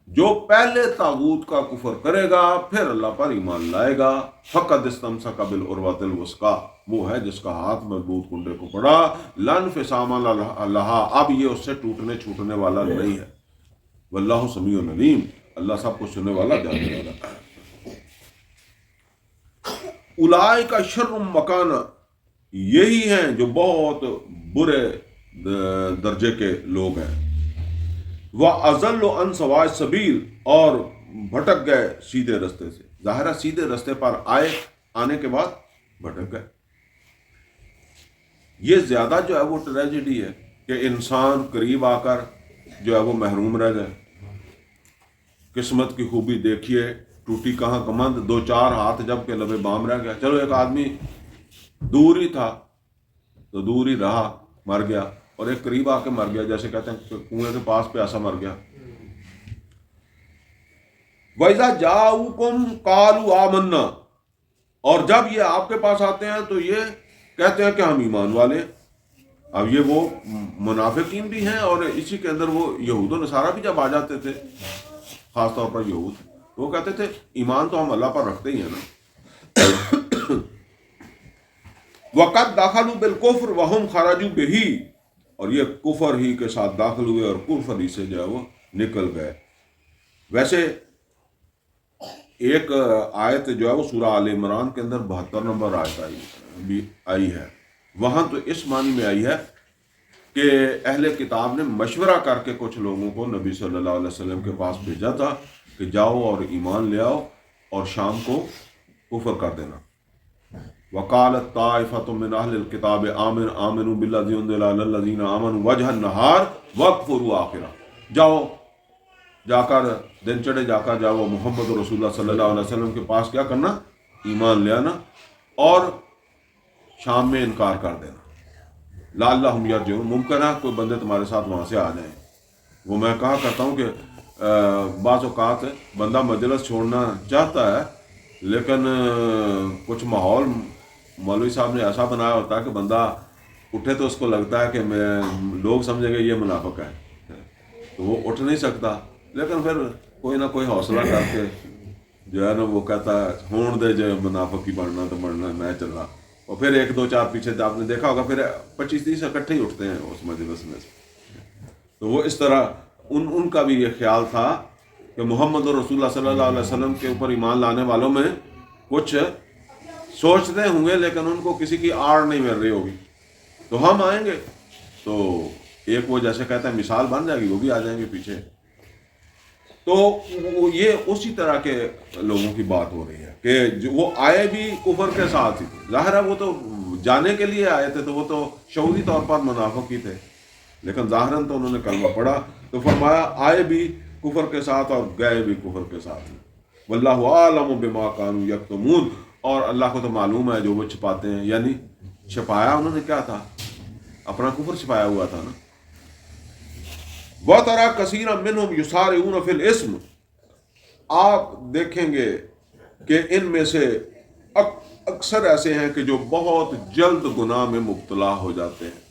جو پہلے طاغوت کا کفر کرے گا پھر اللہ پر ایمان لائے گا، فقد استمسک بالعروۃ الوثقی، وہ ہے جس کا ہاتھ مضبوط کنڈے کو پڑا، لا انفصام لہا، اب یہ اس سے ٹوٹنے چھوٹنے والا نہیں ہے۔ واللہ سمیع علیم، اللہ سب کو سننے والا جاننے والا ہے۔ اولئک شر مکانہ، یہی ہیں جو بہت برے درجے کے لوگ ہیں۔ وَأَضَلُّ عَنْ سَوَاءِ السَّبِيلِ، اور بھٹک گئے سیدھے رستے سے، ظاہر ہے سیدھے رستے پر آنے کے بعد بھٹک گئے۔ یہ زیادہ جو ہے وہ ٹریجڈی ہے کہ انسان قریب آ کر جو ہے وہ محروم رہ جائے. قسمت کی خوبی دیکھیے ٹوٹی کہاں کمند، 2-4 ہاتھ جب کہ لبے بام رہ گیا. چلو ایک آدمی دور ہی تھا تو دور ہی رہا، مر گیا، اور ایک قریب آ کے مر گیا، جیسے کہتے ہیں کہ کنویں کے پاس پیاسا مر گیا. وَإِذَا جَاءُوكُمْ قَالُوا آمَنَّا، اور جب یہ آپ کے پاس آتے ہیں تو یہ کہتے ہیں کہ ہم ایمان والے. اب یہ وہ منافقین بھی ہیں، اور اسی کے اندر وہ یہود و نصارہ بھی جب آ جاتے تھے، خاص طور پر یہود، تو وہ کہتے تھے ایمان تو ہم اللہ پر رکھتے ہی ہیں نا. وَقَدْ دَخَلُوا بِالْكُفْرِ وَهُمْ خَرَجُوا بِهِ، اور یہ کفر ہی کے ساتھ داخل ہوئے اور کفر ہی سے جو ہے وہ نکل گئے. ویسے ایک آیت جو ہے وہ سورہ آل عمران کے اندر 72 نمبر آیت آئی ہے، وہاں تو اس معنی میں آئی ہے کہ اہل کتاب نے مشورہ کر کے کچھ لوگوں کو نبی صلی اللہ علیہ وسلم کے پاس بھیجا تھا کہ جاؤ اور ایمان لے آؤ اور شام کو کفر کر دینا. وقالت طائفة من اہل الکتاب آمنوا بالذی انزل علی الذین آمنوا وجہ النہار واکفروا آخرہ. جاؤ جا کر دن چڑھے جا کر جاؤ محمد رسول اللہ صلی اللہ علیہ وسلم کے پاس کیا کرنا، ایمان لے آنا اور شام میں انکار کر دینا. لعلہم یرجعون، ممکن ہے کوئی بندے تمہارے ساتھ وہاں سے آ جائیں. وہ میں کہا کرتا ہوں کہ بعض اوقات بندہ مجلس چھوڑنا چاہتا ہے لیکن کچھ ماحول مولوی صاحب نے ایسا بنایا ہوتا ہے کہ بندہ اٹھے تو اس کو لگتا ہے کہ لوگ سمجھیں گے یہ منافق ہے، تو وہ اٹھ نہیں سکتا. لیکن پھر کوئی نہ کوئی حوصلہ کر کے جو ہے نا وہ کہتا ہے ہون دے جو منافق کی بڑھنا تو بڑھنا میں چل رہا. اور پھر 1-2-4 پیچھے آپ نے دیکھا ہوگا پھر 25-30 اکٹھے ہی اٹھتے ہیں اس مجلس میں سے. تو وہ اس طرح ان کا بھی یہ خیال تھا کہ محمد رسول اللہ صلی اللہ علیہ وسلم کے اوپر ایمان لانے والوں میں کچھ سوچتے ہوں گے لیکن ان کو کسی کی آڑ نہیں مل رہی ہوگی، تو ہم آئیں گے تو ایک وہ جیسے کہتے ہیں مثال بن جائے گی، وہ بھی آ جائیں گے پیچھے. تو یہ اسی طرح کے لوگوں کی بات ہو رہی ہے کہ وہ آئے بھی کفر کے ساتھ ہی. ظاہر ہے وہ تو جانے کے لیے آئے تھے تو وہ تو شعوری طور پر منافق ہی تھے، لیکن ظاہراً تو انہوں نے کلمہ پڑھا. تو فرمایا آئے بھی کفر کے ساتھ اور گئے بھی کفر کے ساتھ. واللہ اعلم بما كانوا یکتمون، اور اللہ کو تو معلوم ہے جو وہ چھپاتے ہیں. یعنی چھپایا انہوں نے کیا تھا، اپنا کفر چھپایا ہوا تھا نا. وَتَرَى كَثِيرًا مِّنْهُمْ يُسَارِعُونَ فِي الْإِثْمِ، آپ دیکھیں گے کہ ان میں سے اکثر ایسے ہیں کہ جو بہت جلد گناہ میں مبتلا ہو جاتے ہیں.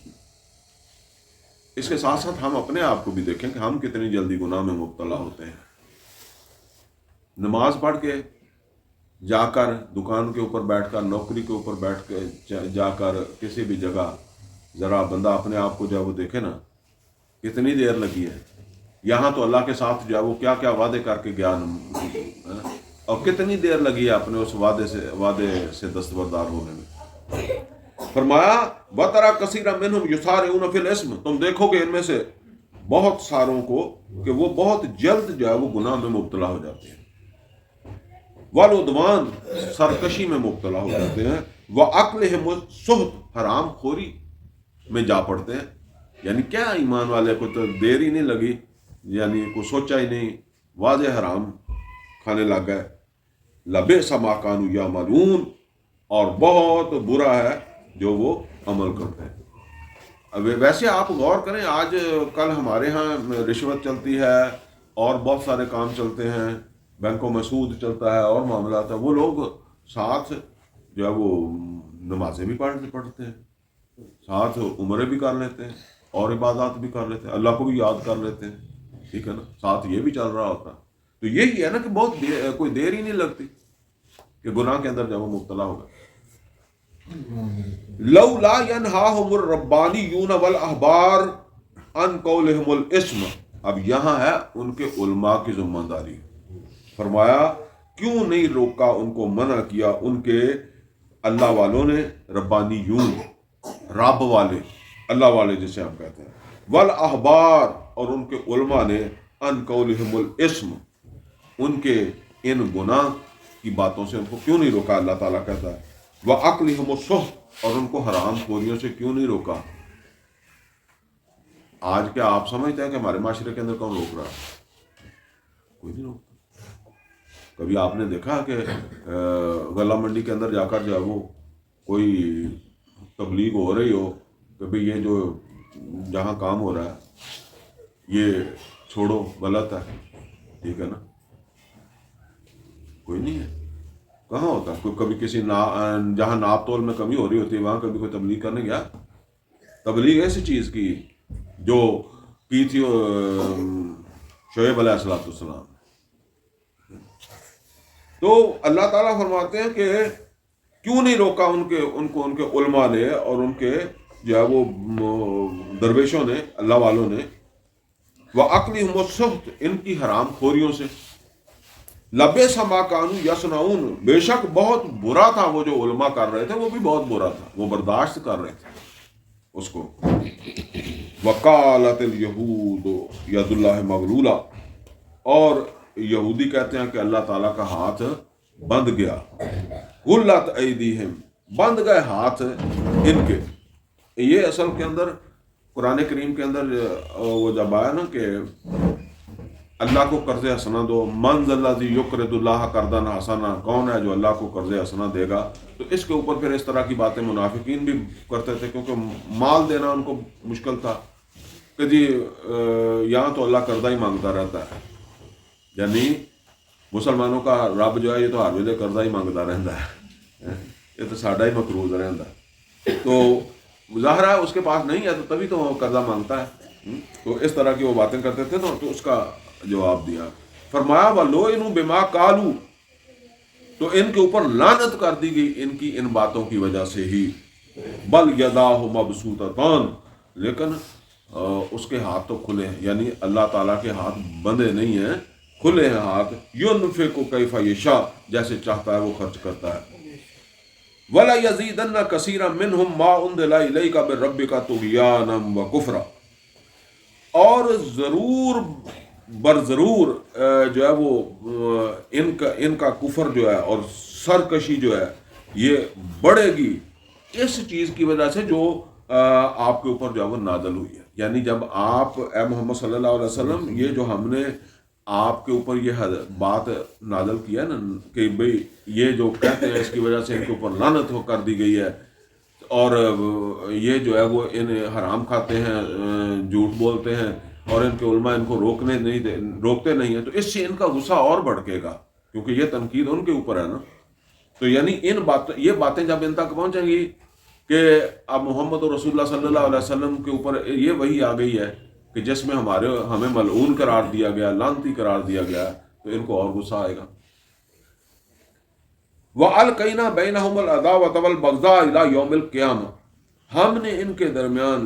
اس کے ساتھ ساتھ ہم اپنے آپ کو بھی دیکھیں کہ ہم کتنی جلدی گناہ میں مبتلا ہوتے ہیں. نماز پڑھ کے جا کر دکان کے اوپر بیٹھ کر، نوکری کے اوپر بیٹھ کے جا کر کسی بھی جگہ ذرا بندہ اپنے آپ کو جو وہ دیکھے نا کتنی دیر لگی ہے. یہاں تو اللہ کے ساتھ جو ہے وہ کیا کیا وعدے کر کے گیا اور کتنی دیر لگی ہے اپنے اس وعدے سے دستبردار ہونے میں. فرمایا وَتَرَى كَثِيرًا مِّنْهُمْ يُسَارِعُونَ فِي الْإِثْمِ، تم دیکھو گے ان میں سے بہت ساروں کو کہ وہ بہت جلد جو ہے وہ گناہ میں مبتلا ہو جاتے ہیں. وَالْعُدْوَانِ، سرکشی میں مبتلا ہو جاتے ہیں. وَأَكْلِهِمُ السُّحْتِ، حرام خوری میں جا پڑتے ہیں. یعنی کیا ایمان والے کو تو دیر ہی نہیں لگی، یعنی کو سوچا ہی نہیں، واضح حرام کھانے لگ گئے. لَبِئْسَ مَا كَانُوا يَعْمَلُونَ، اور بہت برا ہے جو وہ عمل کرتے ہیں. اب ویسے آپ غور کریں، آج کل ہمارے ہاں رشوت چلتی ہے اور بہت سارے کام چلتے ہیں، بینکوں میں سود چلتا ہے اور معاملات ہیں. وہ لوگ ساتھ جو ہے وہ نمازیں بھی پڑھتے ہیں، ساتھ عمرے بھی کر لیتے ہیں اور عبادات بھی کر لیتے ہیں، اللہ کو بھی یاد کر لیتے ہیں، ٹھیک ہے نا، ساتھ یہ بھی چل رہا ہوتا ہے. تو یہی ہے نا کہ بہت کوئی دیر ہی نہیں لگتی کہ گناہ کے اندر جب وہ مبتلا ہوگا. لولا ينهاهم الربانيون والاحبار عن قولهم الاسم، اب یہاں ہے ان کے علماء کی ذمہ داری. فرمایا کیوں نہیں روکا ان کو، منع کیا ان کے اللہ والوں نے، ربانیون رب والے، اللہ والے جسے ہم کہتے ہیں، والاحبار اور ان کے علماء نے، عن قولهم الاسم ان کے ان گناہ کی باتوں سے ان کو کیوں نہیں روکا. اللہ تعالیٰ کہتا ہے وَأَكْلِهِمُ السُّحْتِ، اور ان کو حرام خوریوں سے کیوں نہیں روکا؟ آج کیا آپ سمجھتے ہیں کہ ہمارے معاشرے کے اندر کون روک رہا ہے؟ کوئی نہیں روکتا۔ کبھی آپ نے دیکھا کہ غلہ منڈی کے اندر جا کر جو ہے وہ کوئی تبلیغ ہو رہی ہو کہ بھئی یہ جو جہاں کام ہو رہا ہے یہ چھوڑو، غلط ہے، ٹھیک ہے نا؟ کوئی نہیں ہے، کہاں ہوتا؟ کوئی کبھی کسی جہاں ناپ تول میں کمی ہو رہی ہوتی ہے وہاں کبھی کوئی تبلیغ کرنے گیا؟ تبلیغ ایسی چیز کی جو کی تھی شعیب علیہ السلام۔ تو اللہ تعالیٰ فرماتے ہیں کہ کیوں نہیں روکا ان کو ان کے علماء نے اور ان کے جو ہے وہ درویشوں نے، اللہ والوں نے، وَأَكْلِهُمُ السُّحْتَ، ان کی حرام خوریوں سے، لَبِئْسَ مَا كَانُوا يَصْنَعُونَ، بے شک بہت برا تھا وہ جو علماء کر رہے تھے، وہ بھی بہت برا تھا، وہ برداشت کر رہے تھے اس کو۔ وَقَالَتِ الْيَهُودُ يَدُ اللَّهِ مَغْلُولَةٌ، اور یہودی کہتے ہیں کہ اللہ تعالیٰ کا ہاتھ بند گیا، غلت ایدیہم، بند گئے ہاتھ ان کے۔ یہ اصل کے اندر قرآن کریم کے اندر وہ جب آیا نا کہ اللہ کو قرض حسنہ دو، من ذا الذی یقرض اللہ قرضا حسنا، کون ہے جو اللہ کو قرض حسنہ دے گا؟ تو اس کے اوپر پھر اس طرح کی باتیں منافقین بھی کرتے تھے، کیونکہ مال دینا ان کو مشکل تھا کہ جی یہاں تو اللہ قرضہ ہی مانگتا رہتا ہے، یعنی مسلمانوں کا رب جو ہے یہ تو ہر ویلے قرضہ ہی مانگتا رہتا ہے، یہ تو ساڈا ہی مقروض رہتا ہے، تو ظاہر ہے اس کے پاس نہیں ہے تو تبھی تو وہ قرضہ مانگتا ہے۔ تو اس طرح کی وہ باتیں کرتے تھے تو اس کا جواب دیا، فرمایا وَلُعِنُوا بِمَا قَالُوا، تو ان کے اوپر لعنت کر دی گئی ان کی ان باتوں کی وجہ سے ہی، بل یداہ مبسوطتان، لیکن اس کے ہاتھ تو کھلے ہیں، یعنی اللہ تعالیٰ کے ہاتھ بندے نہیں ہیں، کھلے ہیں ہاتھ، يُنْفِقُ كَيْفَ يَشَاءُ، جیسے چاہتا ہے وہ خرچ کرتا ہے۔ وَلَا يَزِيدَنَّ كَثِيرًا مِّنْهُمْ مَا أُنزِلَ إِلَيْكَ مِن رَّبِّكَ طُغْيَانًا وَكُفْرًا، اور ضرور برضرور جو ہے وہ ان کا کفر جو ہے اور سرکشی جو ہے یہ بڑھے گی اس چیز کی وجہ سے جو آپ کے اوپر جو ہے وہ نازل ہوئی ہے، یعنی جب آپ اے محمد صلی اللہ علیہ وسلم، یہ جو ہم نے آپ کے اوپر یہ بات نازل کیا نا کہ بھئی یہ جو کہتے ہیں اس کی وجہ سے ان کے اوپر لعنت ہو کر دی گئی ہے، اور یہ جو ہے وہ ان حرام کھاتے ہیں، جھوٹ بولتے ہیں، اور ان کے علماء ان کو روکتے نہیں ہیں، تو اس سے ان کا غصہ اور بڑھے گا، کیونکہ یہ تنقید ان کے اوپر ہے نا۔ تو یعنی یہ باتیں جب ان تک پہنچیں گی کہ اب محمد رسول اللہ صلی اللہ علیہ وسلم کے اوپر یہ وحی آ گئی ہے کہ جس میں ہمیں ملعون قرار دیا گیا، لعنتی قرار دیا گیا، تو ان کو اور غصہ آئے گا۔ وَأَلْقَيْنَا بَيْنَهُمُ الْعَدَاوَةَ وَالْبَغْضَاءَ إِلَىٰ يَوْمِ الْقِيَامَةِ، ہم نے ان کے درمیان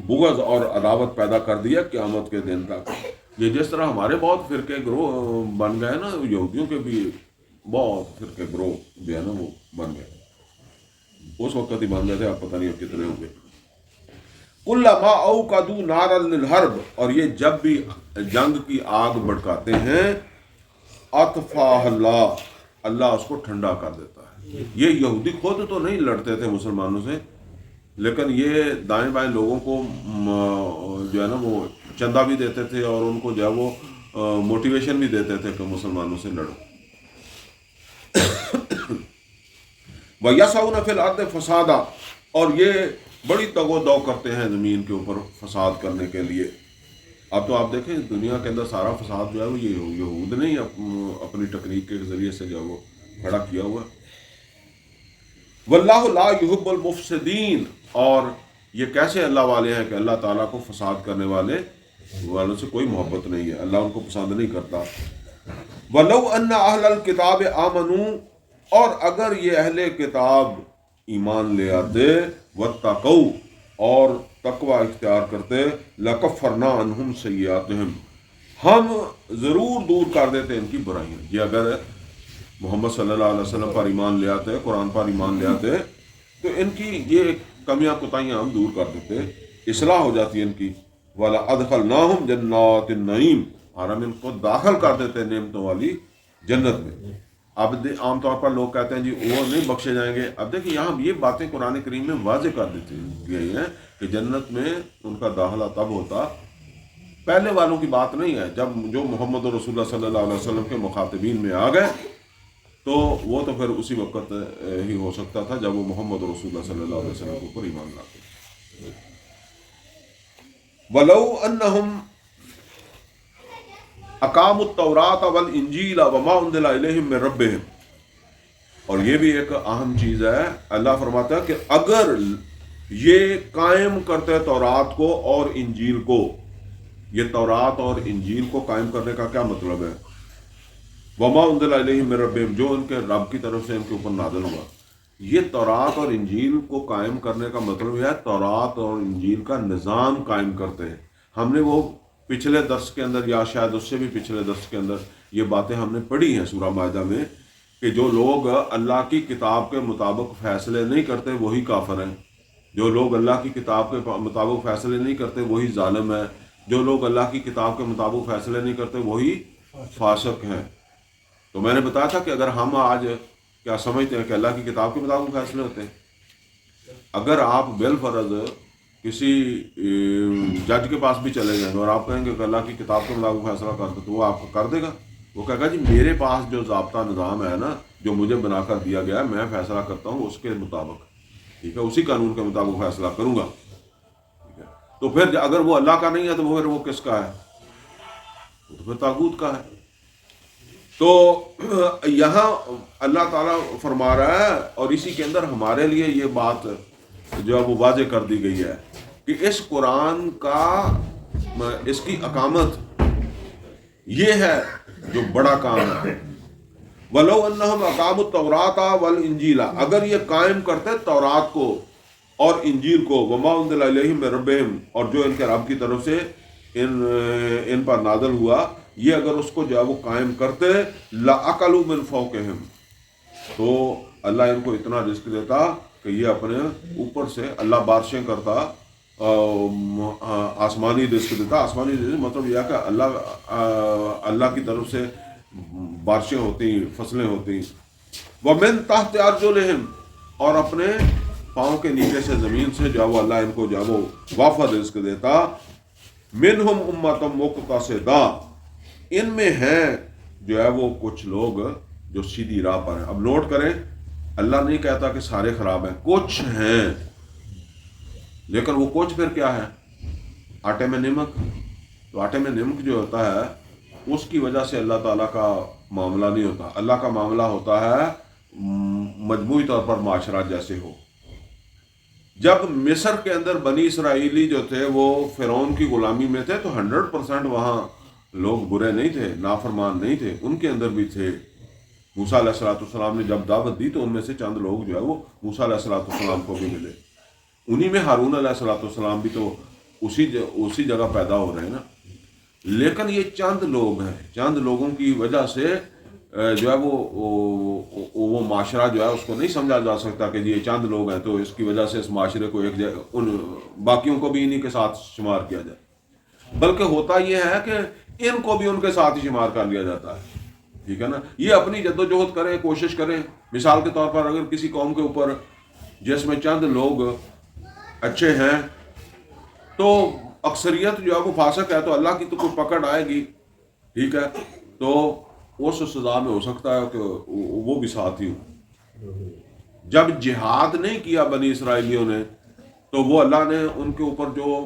بغض اور عداوت پیدا کر دیا قیامت کے دن تک۔ یہ جس طرح ہمارے بہت فرقے گروہ بن گئے نا، یہودیوں کے بھی بہت فرقے گروہ جو ہے نا وہ بن گئے، اس وقت ہی بن گئے تھے، اب پتہ نہیں کتنے ہوں گے۔ کلما اوقدوا نارا للحرب، اور یہ جب بھی جنگ کی آگ بھڑکاتے ہیں، اطفاء اللہ، اللہ اس کو ٹھنڈا کر دیتا ہے۔ یہ یہودی خود تو نہیں لڑتے تھے مسلمانوں سے، لیکن یہ دائیں بائیں لوگوں کو جو ہے نا وہ چندہ بھی دیتے تھے اور ان کو جو ہے وہ موٹیویشن بھی دیتے تھے کہ مسلمانوں سے لڑو۔ وَيَسْعَوْنَ فِي الْأَرْضِ فَسَادًا، اور یہ بڑی تگ و دو کرتے ہیں زمین کے اوپر فساد کرنے کے لیے۔ اب تو آپ دیکھیں دنیا کے اندر سارا فساد جو ہے وہ یہ یہود نے ہی اپنی ٹیکنیک کے ذریعے سے جو ہے وہ کھڑا کیا ہوا ہے۔ وَاللَّهُ لَا يُحِبُّ الْمُفْسِدِينَ، اور یہ کیسے اللہ والے ہیں کہ اللہ تعالیٰ کو فساد کرنے والوں سے کوئی محبت نہیں ہے، اللہ ان کو پسند نہیں کرتا۔ وَلَوْ أَنَّ أَهْلَ الْكِتَابِ آمَنُوا، اور اگر یہ اہل کتاب ایمان لے آتے، وَاتَّقَوْا، اور تقوی اختیار کرتے، لَكَفَّرْنَا عَنْهُمْ سَيِّئَاتِهِمْ، ہم ضرور دور کر دیتے ان کی برائیاں۔ یہ اگر محمد صلی اللہ علیہ وسلم پر ایمان لے آتے، قرآن پر ایمان لے آتے، تو ان کی یہ کمیاں کوتاہیاں ہم دور کر دیتے، اصلاح ہو جاتی ان کی۔ وَلَأَدْخَلْنَاهُمْ جَنَّاتِ النَّعِيمِ، اور ہم ان کو داخل کر دیتے نعمتوں والی جنت میں۔ اب عام طور پر لوگ کہتے ہیں جی وہ نہیں بخشے جائیں گے. اب دیکھیں یہاں یہ باتیں قرآن کریم میں واضح کر دیتی گئی ہیں کہ جنت میں ان کا داخلہ تب ہوتا، پہلے والوں کی بات نہیں ہے، جب جو محمد رسول اللہ صلی اللہ علیہ وسلم کے مخاطبین میں آ گئے تو وہ تو پھر اسی وقت ہی ہو سکتا تھا جب وہ محمد رسول اللہ صلی اللہ علیہ وسلم کے اوپر ایمان لاتے. وَلَوْ أَنَّهُمْ اقاموا التوراۃ والانجیل وما انزل الیہم من ربہم. اور یہ بھی ایک اہم چیز ہے، اللہ فرماتا ہے کہ اگر یہ قائم کرتے تورات کو اور انجیل کو، یہ تورات اور انجیل کو قائم کرنے کا کیا مطلب ہے؟ وما انزل الیہم من ربہم، جو ان کے رب کی طرف سے ان کے اوپر نازل ہوا. یہ تورات اور انجیل کو قائم کرنے کا مطلب یہ ہے تورات اور انجیل کا نظام قائم کرتے ہیں. ہم نے وہ پچھلے درس کے اندر یا شاید اس سے بھی پچھلے درس کے اندر یہ باتیں ہم نے پڑھی ہیں سورہ مائدہ میں کہ جو لوگ اللہ کی کتاب کے مطابق فیصلے نہیں کرتے وہی کافر ہیں، جو لوگ اللہ کی کتاب کے مطابق فیصلے نہیں کرتے وہی ظالم ہے، جو لوگ اللہ کی کتاب کے مطابق فیصلے نہیں کرتے وہی فاسق ہیں. تو میں نے بتایا تھا کہ اگر ہم آج کیا سمجھتے ہیں کہ اللہ کی کتاب کے مطابق فیصلے ہوتے ہیں. اگر آپ بالفرض کسی جج کے پاس بھی چلے جائیں اور آپ کہیں گے کہ اللہ کی کتاب کے مطابق فیصلہ کر دو تو وہ آپ کو کر دے گا. وہ کہے گا جی میرے پاس جو ضابطہ نظام ہے نا، جو مجھے بنا کر دیا گیا ہے، میں فیصلہ کرتا ہوں اس کے مطابق، ٹھیک ہے، اسی قانون کے مطابق فیصلہ کروں گا. ٹھیک ہے، تو پھر اگر وہ اللہ کا نہیں ہے تو پھر وہ کس کا ہے؟ تو پھر طاغوت کا ہے. تو یہاں اللہ تعالیٰ فرما رہا ہے اور اسی کے اندر ہمارے لیے یہ بات جو ہے وہ واضح کر دی گئی ہے کہ اس قرآن کا اس کی اقامت یہ ہے جو بڑا کام ہے. وَلَوْ أَنَّهُمْ أَقَامُوا التَّوْرَاةَ وَالْإِنْجِيلَ، اگر یہ قائم کرتے تورات کو اور انجیل کو، وَمَا أُنزِلَ إِلَيْهِم مِّن رَبِّهِمْ، اور جو ان کے رب کی طرف سے ان پر نازل ہوا، یہ اگر اس کو جو ہے وہ قائم کرتے لَأَكَلُوا مِن فَوْقِهِمْ، تو اللہ ان کو اتنا رزق دیتا کہ یہ اپنے اوپر سے اللہ بارشیں کرتا، آسمانی رزق دیتا. آسمانی رزق مطلب یہ ہے کہ اللہ کی طرف سے بارشیں ہوتی، فصلیں ہوتی. وَمِن تحت أرجلهم، اور اپنے پاؤں کے نیچے سے زمین سے جو ہے وہ اللہ ان کو جو ہے وہ وافر رزق دیتا. منہم امۃ مقتصدہ، ان میں ہیں جو ہے وہ کچھ لوگ جو سیدھی راہ پر ہیں. اب نوٹ کریں، اللہ نہیں کہتا کہ سارے خراب ہیں، کچھ ہیں، لیکن وہ کچھ پھر کیا ہے؟ آٹے میں نمک. تو آٹے میں نمک جو ہوتا ہے اس کی وجہ سے اللہ تعالیٰ کا معاملہ نہیں ہوتا. اللہ کا معاملہ ہوتا ہے مجموعی طور پر معاشرہ جیسے ہو. جب مصر کے اندر بنی اسرائیلی جو تھے وہ فرعون کی غلامی میں تھے تو 100% وہاں لوگ برے نہیں تھے، نافرمان نہیں تھے، ان کے اندر بھی تھے. موسیٰ علیہ السلام نے جب دعوت دی تو ان میں سے چند لوگ جو ہے وہ موسیٰ علیہ السلام کو بھی ملے. انہی میں ہارون علیہ السلام بھی تو اسی جگہ پیدا ہو رہے ہیں نا. لیکن یہ چند لوگ ہیں، چند لوگوں کی وجہ سے جو ہے وہ معاشرہ جو ہے اس کو نہیں سمجھا جا سکتا کہ یہ چند لوگ ہیں تو اس کی وجہ سے اس معاشرے کو ان باقیوں کو بھی انہی کے ساتھ شمار کیا جائے. بلکہ ہوتا یہ ہے کہ ان کو بھی ان کے ساتھ ہی شمار کر لیا جاتا ہے. ٹھیک ہے نا. یہ اپنی جد و جہد کریں، کوشش کریں. مثال کے طور پر اگر کسی قوم کے اوپر جس میں چند لوگ اچھے ہیں تو اکثریت جو ہے وہ فاسق ہے تو اللہ کی تو کوئی پکڑ آئے گی. ٹھیک ہے، تو اس سزا میں ہو سکتا ہے کہ وہ بھی ساتھ ہی ہو. جب جہاد نہیں کیا بنی اسرائیلیوں نے تو وہ اللہ نے ان کے اوپر جو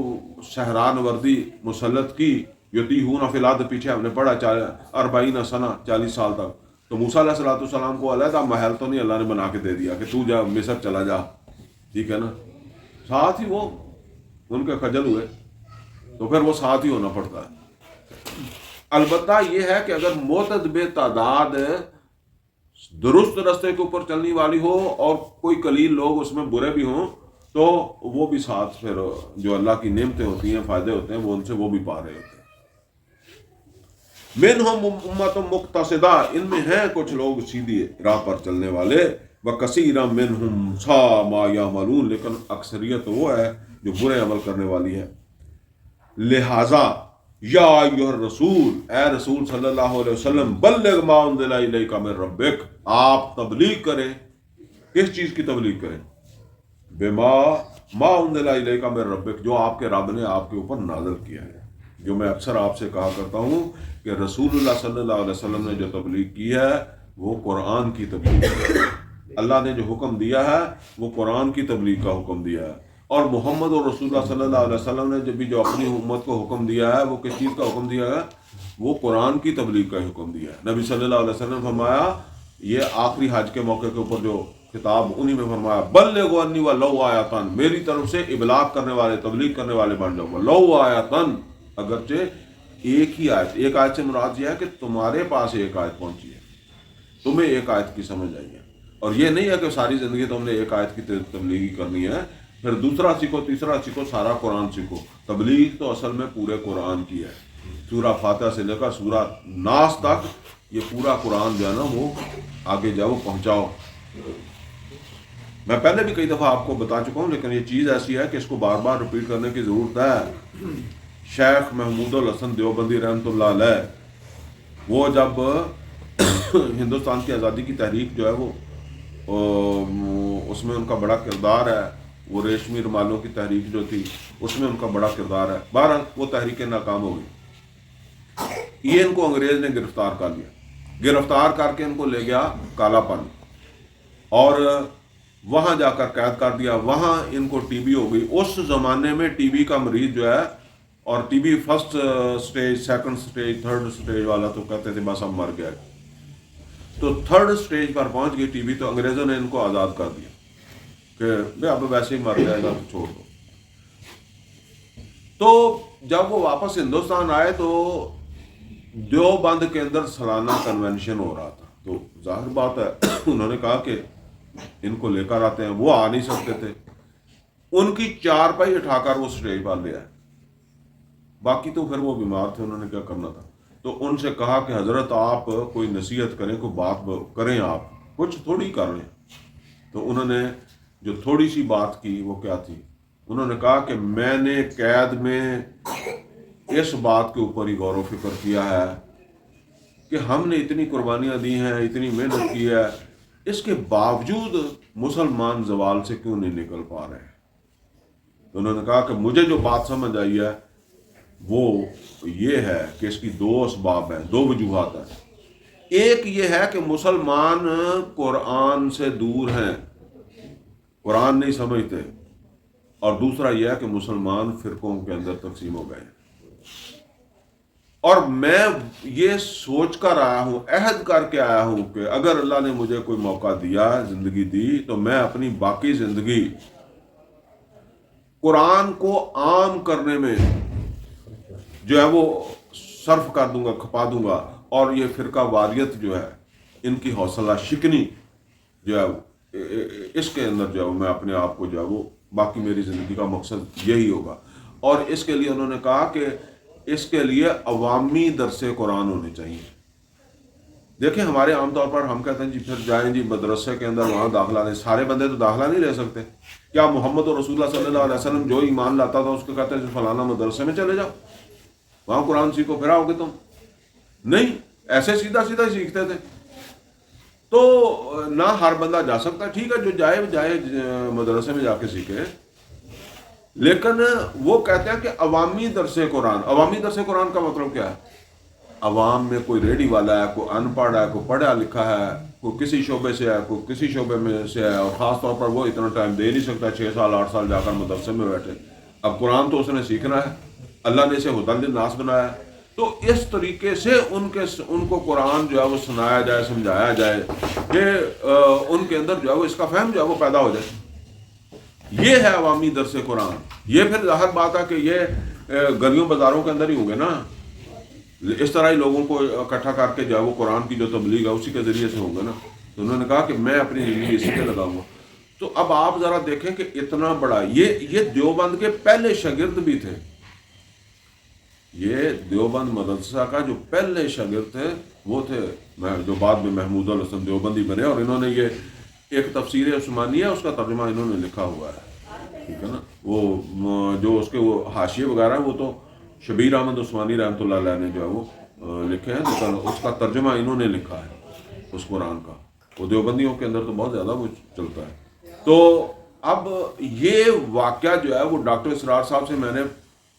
صحرا وردی مسلط کی، یتیہون فی الارض، پیچھے ہم نے پڑھا 40 سنہ 40 سال تک. تو موسیٰ علیہ السلام کو علیحدہ محل تو نہیں اللہ نے بنا کے دے دیا کہ تو جا مصر چلا جا. ٹھیک ہے نا. ساتھ ہی وہ ان کے خجل ہوئے تو پھر وہ ساتھ ہی ہونا پڑتا ہے. البتہ یہ ہے کہ اگر معتدب تعداد درست رستے کے اوپر چلنے والی ہو اور کوئی قلیل لوگ اس میں برے بھی ہوں تو وہ بھی ساتھ پھر جو اللہ کی نعمتیں ہوتی ہیں، فائدے ہوتے ہیں، وہ ان سے وہ بھی پا رہے ہوتے ہیں. منہم امۃ مقتصدہ، ان میں ہیں کچھ لوگ سیدھی راہ پر چلنے والے. وَكَثِيرًا مِّنْهُمْ سَاءَ مَا يَعْمَلُونَ، لیکن اکثریت وہ ہے جو برے عمل کرنے والی ہے. لہٰذا یا ایھا الرسول، اے رسول صلی اللہ علیہ وسلم، بلغ ما انزل الیک من ربک، آپ تبلیغ کریں. کس چیز کی تبلیغ کریں؟ بما ما انزل الیک من ربک، جو آپ کے رب نے آپ کے اوپر نازل کیا ہے. جو میں اکثر آپ سے کہا کرتا ہوں کہ رسول اللہ صلی اللہ علیہ وسلم نے جو تبلیغ کی ہے وہ قرآن کی تبلیغ ہے. اللہ نے جو حکم دیا ہے وہ قرآن کی تبلیغ کا حکم دیا ہے. اور محمد اور رسول اللہ صلی اللہ علیہ وسلم نے جو اپنی امت کو حکم دیا ہے وہ کس چیز کا حکم دیا ہے؟ وہ قرآن کی تبلیغ کا حکم دیا ہے. نبی صلی اللہ علیہ وسلم نے فرمایا، یہ آخری حج کے موقع کے اوپر جو خطاب انہی میں فرمایا، بلغوا انی ولو آیۃ، میری طرف سے ابلاغ کرنے والے، تبلیغ کرنے والے بن جاؤ. ولو آیۃ، اگرچہ ایک ہی آیت. ایک آیت سے مراد یہ ہے کہ تمہارے پاس ایک آیت پہنچی ہے، تمہیں ایک آیت کی سمجھ آئی ہے. اور یہ نہیں ہے کہ ساری زندگی تم نے ایک آیت کی تبلیغ کرنی ہے، پھر دوسرا سیکھو، تیسرا سیکھو، سارا قرآن سیکھو. تبلیغ تو اصل میں پورے قرآن کی ہے. سورہ فاتحہ سے لے کر سورہ ناس تک یہ پورا قرآن جو ہے نا وہ آگے جاؤ، پہنچاؤ. میں پہلے بھی کئی دفعہ آپ کو بتا چکا ہوں، لیکن یہ چیز ایسی ہے کہ اس کو بار بار ریپیٹ کرنے کی ضرورت ہے. شیخ محمود الحسن دیوبندی رحمۃ اللہ علیہ، وہ جب ہندوستان کی آزادی کی تحریک جو ہے وہ اس میں ان کا بڑا کردار ہے. وہ ریشمی رومالوں کی تحریک جو تھی اس میں ان کا بڑا کردار ہے. بہرحال وہ تحریکیں ناکام ہو گئی. یہ ان کو انگریز نے گرفتار کر لیا. گرفتار کر کے ان کو لے گیا کالا پن اور وہاں جا کر قید کر دیا. وہاں ان کو ٹی بی ہو گئی. اس زمانے میں ٹی بی کا مریض جو ہے، اور T B first stage, second stage, third stage والا تو کہتے تھے بس اب مر گیا. تو تھرڈ سٹیج پر پہنچ گئی ٹی بی، تو انگریزوں نے ان کو آزاد کر دیا کہ اب ویسے ہی مر جائے گا تو چھوڑ دو. تو جب وہ واپس ہندوستان آئے تو دیوبند کے اندر سالانہ کنونشن ہو رہا تھا. تو ظاہر بات ہے انہوں نے کہا کہ ان کو لے کر آتے ہیں. وہ آ نہیں سکتے تھے. ان کی چارپائی اٹھا کر وہ سٹیج پر لے آئے. باقی تو پھر وہ بیمار تھے، انہوں نے کیا کرنا تھا. تو ان سے کہا کہ حضرت آپ کوئی نصیحت کریں، کوئی بات کریں، آپ کچھ تھوڑی کر رہے ہیں. تو انہوں نے جو تھوڑی سی بات کی وہ کیا تھی؟ انہوں نے کہا کہ میں نے قید میں اس بات کے اوپر ہی غور و فکر کیا ہے کہ ہم نے اتنی قربانیاں دی ہیں، اتنی محنت کی ہے، اس کے باوجود مسلمان زوال سے کیوں نہیں نکل پا رہے ہیں. تو انہوں نے کہا کہ مجھے جو بات سمجھ آئی ہے وہ یہ ہے کہ اس کی دو اسباب ہیں، دو وجوہات ہیں. ایک یہ ہے کہ مسلمان قرآن سے دور ہیں، قرآن نہیں سمجھتے. اور دوسرا یہ ہے کہ مسلمان فرقوں کے اندر تقسیم ہو گئے. اور میں یہ سوچ کر آیا ہوں، عہد کر کے آیا ہوں کہ اگر اللہ نے مجھے کوئی موقع دیا، زندگی دی، تو میں اپنی باقی زندگی قرآن کو عام کرنے میں جو ہے وہ صرف کر دوں گا، کھپا دوں گا. اور یہ فرقہ واریت جو ہے، ان کی حوصلہ شکنی جو ہے اس کے اندر جو ہے میں اپنے آپ کو جو ہے وہ باقی میری زندگی کا مقصد یہی ہوگا. اور اس کے لیے انہوں نے کہا کہ اس کے لیے عوامی درس قرآن ہونے چاہیے. دیکھیں ہمارے عام طور پر ہم کہتے ہیں جی پھر جائیں جی مدرسے کے اندر، وہاں داخلہ لیں. سارے بندے تو داخلہ نہیں لے سکتے. کیا محمد اور رسول اللہ صلی اللہ علیہ وسلم جو ایمان لاتا تھا اس کو کہتے ہیں فلانا مدرسے میں چلے جاؤ، وہاں قرآن سیکھو، پھر آؤ گے تم؟ نہیں، ایسے سیدھا سیدھا ہی سیکھتے تھے. تو نہ ہر بندہ جا سکتا. ٹھیک ہے، جو جائے مدرسے میں جا کے سیکھے. لیکن وہ کہتے ہیں کہ عوامی درس قرآن. عوامی درس قرآن کا مطلب کیا ہے؟ عوام میں کوئی ریڈی والا ہے، کوئی ان پڑھ ہے، کوئی پڑھا لکھا ہے، کوئی کسی شعبے سے ہے، کوئی کسی شعبے میں سے ہے، اور خاص طور پر وہ اتنا ٹائم دے نہیں سکتا 6 سال 8 سال جا کر مدرسے میں بیٹھے. اب قرآن تو اس نے سیکھنا ہے، اللہ نے اسے ہدی للناس بنایا ہے. تو اس طریقے سے ان کو قرآن جو ہے وہ سنایا جائے، سمجھایا جائے کہ ان کے اندر جو ہے وہ اس کا فہم جو ہے وہ پیدا ہو جائے. یہ ہے عوامی درس قرآن. یہ پھر ظاہر بات ہے کہ یہ گلیوں بازاروں کے اندر ہی ہوں گے نا. اس طرح ہی لوگوں کو اکٹھا کر کے جو ہے وہ قرآن کی جو تبلیغ ہے اسی کے ذریعے سے ہوں گے نا. تو انہوں نے کہا کہ میں اپنی زندگی اسی پہ لگاؤں گا. تو اب آپ ذرا دیکھیں کہ اتنا بڑا یہ دیوبند کے پہلے شاگرد بھی تھے. یہ دیوبند مدرسہ کا جو پہلے شاگرد تھے وہ تھے جو بعد میں محمود الحسن دیوبندی بنے. اور انہوں نے یہ ایک تفسیر عثمانیہ اس کا ترجمہ انہوں نے لکھا ہوا ہے. ٹھیک ہے نا. وہ جو اس کے وہ حاشیے وغیرہ وہ تو شبیر احمد عثمانی رحمۃ اللہ علیہ نے جو ہے وہ لکھے ہیں، تو اس کا ترجمہ انہوں نے لکھا ہے اس قرآن کا. وہ دیوبندیوں کے اندر تو بہت زیادہ وہ چلتا ہے. تو اب یہ واقعہ جو ہے وہ ڈاکٹر اسرار صاحب سے میں نے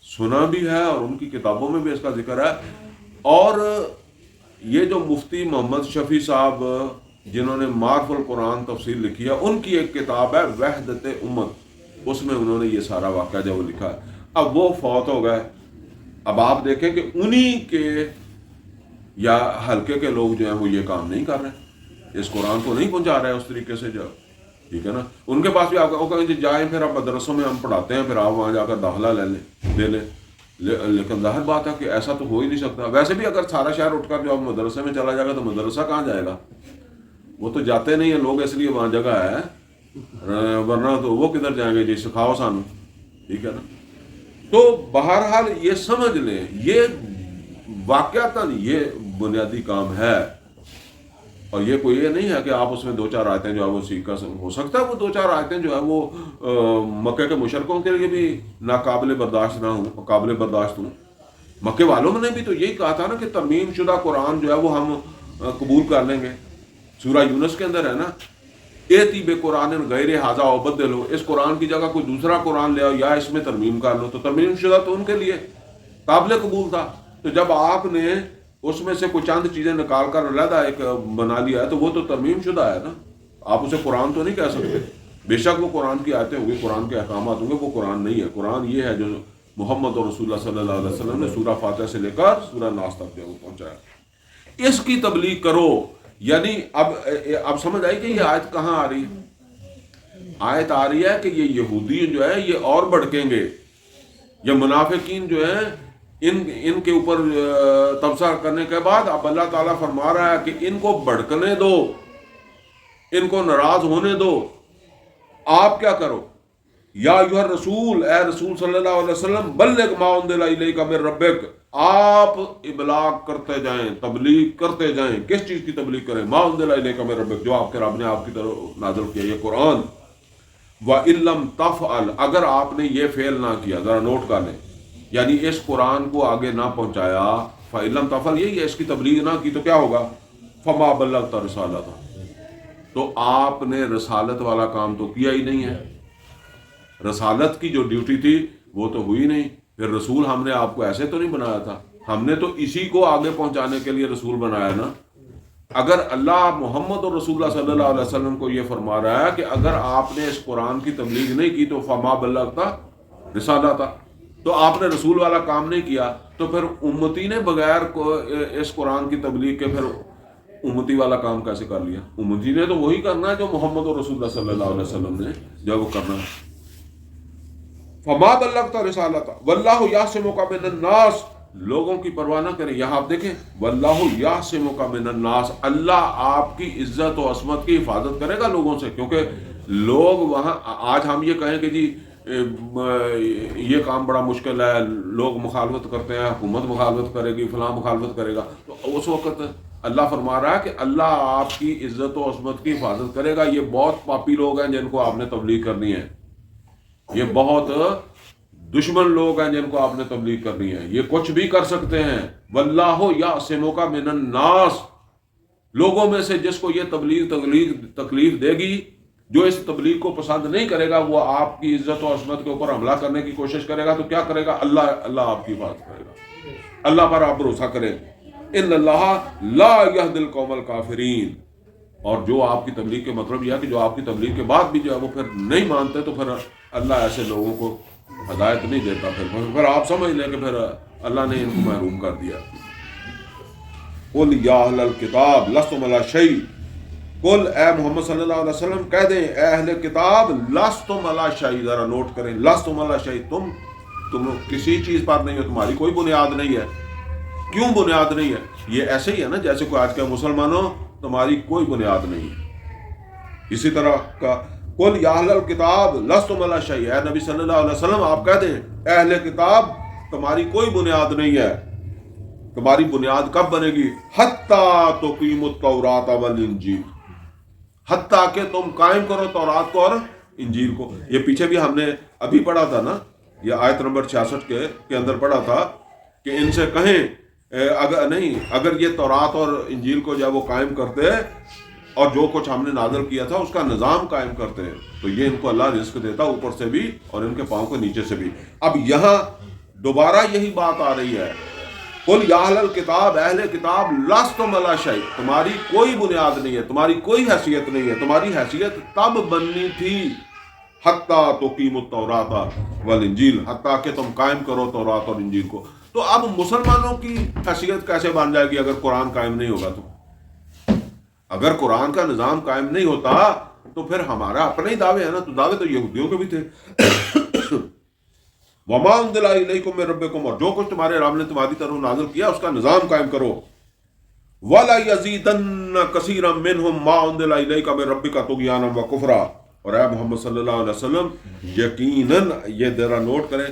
سنا بھی ہے اور ان کی کتابوں میں بھی اس کا ذکر ہے. اور یہ جو مفتی محمد شفیع صاحب جنہوں نے معرف القرآن تفسیر لکھی ہے، ان کی ایک کتاب ہے وحدت امت، اس میں انہوں نے یہ سارا واقعہ جو وہ لکھا ہے. اب وہ فوت ہو گئے. اب آپ دیکھیں کہ انہی کے یا حلقے کے لوگ جو ہیں وہ یہ کام نہیں کر رہے، اس قرآن کو نہیں پہنچا رہے اس طریقے سے. جو ٹھیک ہے نا، ان کے پاس بھی آپ کو کہیں جائیں پھر آپ مدرسوں میں ہم پڑھاتے ہیں، پھر آپ وہاں جا کر داخلہ لے لیں. لیکن ظاہر بات ہے کہ ایسا تو ہو ہی نہیں سکتا. ویسے بھی اگر سارا شہر اٹھ کر جو اب مدرسے میں چلا جائے گا تو مدرسہ کہاں جائے گا؟ وہ تو جاتے نہیں ہیں لوگ، اس لیے وہاں جگہ ہے، ورنہ تو وہ کدھر جائیں گے جی سکھاؤ سانو. ٹھیک ہے نا. تو بہرحال یہ سمجھ لیں یہ واقعتاً یہ بنیادی کام ہے، اور یہ کوئی یہ نہیں ہے کہ آپ اس میں دو چار آیتیں جو ہے وہ سیکھ کر ہو سکتا ہے وہ دو چار آیتیں جو ہے وہ مکے کے مشرکوں کے لیے بھی ناقابل برداشت نہ ہوں، قابل برداشت ہوں. مکے والوں نے بھی تو یہی کہا تھا نا کہ ترمیم شدہ قرآن جو ہے وہ ہم قبول کر لیں گے. سورہ یونس کے اندر ہے نا، ایتی بے قرآن غیر ھذا او بدلو، اس قرآن کی جگہ کوئی دوسرا قرآن لے آؤ یا اس میں ترمیم کر لو. تو ترمیم شدہ تو ان کے لیے قابل قبول تھا. تو جب آپ نے اس میں سے کوئی چند چیزیں نکال کر علیحدہ ایک بنا لیا ہے تو وہ تو ترمیم شدہ ہے نا. آپ اسے قرآن تو نہیں کہہ سکتے. بے شک وہ قرآن کی آیتیں ہوں گی، قرآن کے احکامات ہوں گے، وہ قرآن نہیں ہے. قرآن یہ ہے جو محمد اور رسول اللہ صلی اللہ علیہ وسلم نے سورہ فاتحہ سے لے کر سورہ ناس تک جو پہنچایا. اس کی تبلیغ کرو. یعنی اب سمجھ آئی کہ یہ آیت کہاں آ رہی ہے؟ آیت آ رہی ہے کہ یہ یہودی جو ہے یہ اور بھڑکیں گے، یہ منافقین جو ہیں ان کے اوپر تبصرہ کرنے کے بعد اب اللہ تعالیٰ فرما رہا ہے کہ ان کو بھڑکنے دو، ان کو ناراض ہونے دو. آپ کیا کرو؟ یا ایھا الرسول، اے رسول صلی اللہ علیہ وسلم، بلغ ما انزل الیک من ربک، آپ ابلاغ کرتے جائیں، تبلیغ کرتے جائیں. کس چیز کی تبلیغ کریں؟ ما انزل الیک من ربک، جو آپ کے رب نے آپ کی طرف نازل کیا یہ قرآن. وَإِن لَّمْ تَفْعَلْ، اگر آپ نے یہ فعل نہ کیا، ذرا نوٹ کر لیں، یعنی اس قرآن کو آگے نہ پہنچایا، فَإِن لَّمْ تَفْعَلْ یہی ہے، اس کی تبلیغ نہ کی تو کیا ہوگا؟ فَمَا بَلَّغْتَ رِسَالَتَهُ، تو آپ نے رسالت والا کام تو کیا ہی نہیں ہے. رسالت کی جو ڈیوٹی تھی وہ تو ہوئی نہیں. پھر رسول ہم نے آپ کو ایسے تو نہیں بنایا تھا، ہم نے تو اسی کو آگے پہنچانے کے لیے رسول بنایا نا. اگر اللہ محمد اور رسول اللہ صلی اللہ علیہ وسلم کو یہ فرما رہا ہے کہ اگر آپ نے اس قرآن کی تبلیغ نہیں کی تو فما بلغتا رسالتا، تو آپ نے رسول والا کام نہیں کیا، تو پھر امتی نے بغیر اس قرآن کی تبلیغ کے پھر امتی والا کام کیسے کر لیا؟ امتی نے تو وہی کرنا ہے جو محمد اور رسول اللہ صلی اللہ علیہ وسلم نے جو وہ کرنا ہے. فما بلغت رسالتا واللہ یعصمک من الناس، لوگوں کی پرواہ نہ کریں. یہاں آپ دیکھیں واللہ یعصمک من الناس، اللہ آپ کی عزت و عصمت کی حفاظت کرے گا لوگوں سے. کیونکہ لوگ وہاں، آج ہم یہ کہیں کہ جی یہ کام بڑا مشکل ہے، لوگ مخالفت کرتے ہیں، حکومت مخالفت کرے گی، فلاں مخالفت کرے گا، تو اس وقت اللہ فرما رہا ہے کہ اللہ آپ کی عزت و عصمت کی حفاظت کرے گا. یہ بہت پاپی لوگ ہیں جن کو آپ نے تبلیغ کرنی ہے، یہ بہت دشمن لوگ ہیں جن کو آپ نے تبلیغ کرنی ہے، یہ کچھ بھی کر سکتے ہیں. واللہ یعصمک من الناس، لوگوں میں سے جس کو یہ تکلیف دے گی، جو اس تبلیغ کو پسند نہیں کرے گا، وہ آپ کی عزت و عصمت کے اوپر حملہ کرنے کی کوشش کرے گا، تو کیا کرے گا؟ اللہ آپ کی حفاظت کرے گا. اللہ پر آپ بھروسہ کریں. ان اللہ لا یہدی القوم الکافرین. اور جو آپ کی تبلیغ کے مطلب یہ ہے کہ جو آپ کی تبلیغ کے بعد بھی جو ہے وہ پھر نہیں مانتے، تو پھر اللہ ایسے لوگوں کو ہدایت نہیں دیتا. پھر آپ سمجھ لیں کہ پھر اللہ نے ان کو محروم کر دیا. قل یا اہل الکتاب لستم علی شیء، قل اے محمد صلی اللہ علیہ وسلم کہہ دیں اے اہل کتاب لستم علی شیء، ذرا نوٹ کریں، لستم علی شیء، تم کسی چیز پر نہیں ہو، تمہاری کوئی بنیاد نہیں ہے. کیوں بنیاد نہیں ہے؟ یہ ایسے ہی ہے نا جیسے کوئی آج کے مسلمانوں تمہاری کوئی بنیاد نہیں ہے. اسی طرح کا قل یا اہل الکتاب لستم علی شیء، اے نبی صلی اللہ علیہ وسلم آپ کہہ دیں اے اہل کتاب تمہاری کوئی بنیاد نہیں ہے. تمہاری بنیاد کب بنے گی؟ حتیٰ تقیموا التوراۃ والانجیل، حتیٰ کہ تم قائم کرو تورات کو اور انجیل کو. یہ پیچھے بھی ہم نے ابھی پڑھا تھا نا، یہ آیت نمبر 66 کے اندر پڑھا تھا کہ ان سے کہیں اگر یہ تورات اور انجیل کو جب وہ قائم کرتے اور جو کچھ ہم نے نازل کیا تھا اس کا نظام قائم کرتے ہیں تو یہ ان کو اللہ رزق دیتا اوپر سے بھی اور ان کے پاؤں کے نیچے سے بھی. اب یہاں دوبارہ یہی بات آ رہی ہے، قل یا اہل الکتاب، اہل کتاب لستم علی شیء، تمہاری کوئی بنیاد نہیں ہے، تمہاری کوئی حیثیت نہیں ہے. تمہاری حیثیت تب بننی تھی حتیٰ تقیموا التوراۃ والانجیل، حتیٰ کہ تم قائم کرو تورات اور انجیل کو. تو اب مسلمانوں کی حیثیت کیسے بن جائے گی اگر قرآن قائم نہیں ہوگا؟ تو اگر قرآن کا نظام قائم نہیں ہوتا تو پھر ہمارا اپنے ہی دعوے ہیں نا، تو دعوے تو یہودیوں کے بھی تھے. وما انزل الیکم من ربکم، اور جو کچھ تمہارے رب نے تمہاری طرف نازل کیا اس کا نظام قائم کرو. ولا یزیدن کثیرا منہم ما انزل الیک من ربک طغیانا وکفرا، اور اے محمد صلی اللہ علیہ وسلم یقیناً یہ ذرا نوٹ کریں،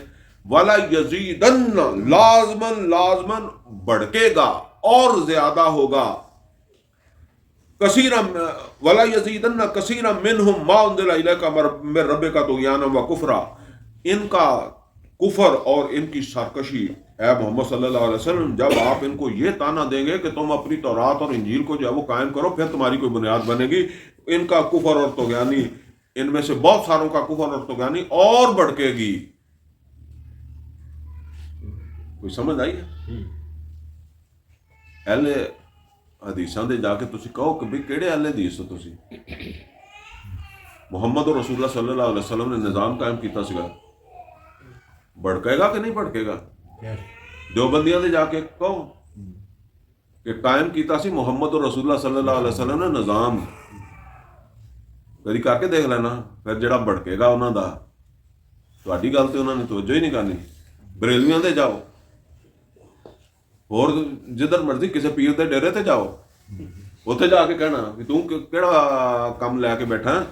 ولا یزیدن لازمن بڑھے گا اور زیادہ ہوگا، کثیرا ولا یزیدن کثیرا منہم ما انزل الیک من ربک طغیانا وکفرا، ان کا کفر اور ان کی سرکشی اے محمد صلی اللہ علیہ وسلم جب آپ ان کو یہ تانا دیں گے کہ تم اپنی تورات اور انجیل کو جو ہے وہ قائم کرو پھر تمہاری کوئی بنیاد بنے گی، ان کا کفر اور طغیانی، ان میں سے بہت ساروں کا کفر اور طغیانی اور بڑھے گی. کوئی سمجھ آئی ہے؟ اہل حدیثاں دے جا کے تسی کہو کہ بھی کیڑے اہل حدیث ہو تسی؟ محمد اور رسول اللہ صلی اللہ علیہ وسلم نے نظام قائم کیتا سگا، بڑھے گا کہ نہیں بڑھے گا؟ دیوبندیاں دے جا کے کہو کہ قائم کیتا سی محمد اور رسول اللہ صلی اللہ علیہ وسلم نے نظام، کدی کر کے دیکھ لینا، پھر جڑا بڑھے گا انہوں دا تہاڈی گل تے انہوں نے توجہ ہی نہیں کرنی. بریلویاں دے جاؤ، اور جدھر مرضی کسی پیر دے ڈیرے تے جاؤ، اتنے جا کے کہنا کہ تم کیڑا کام لے کے بیٹھا ہے؟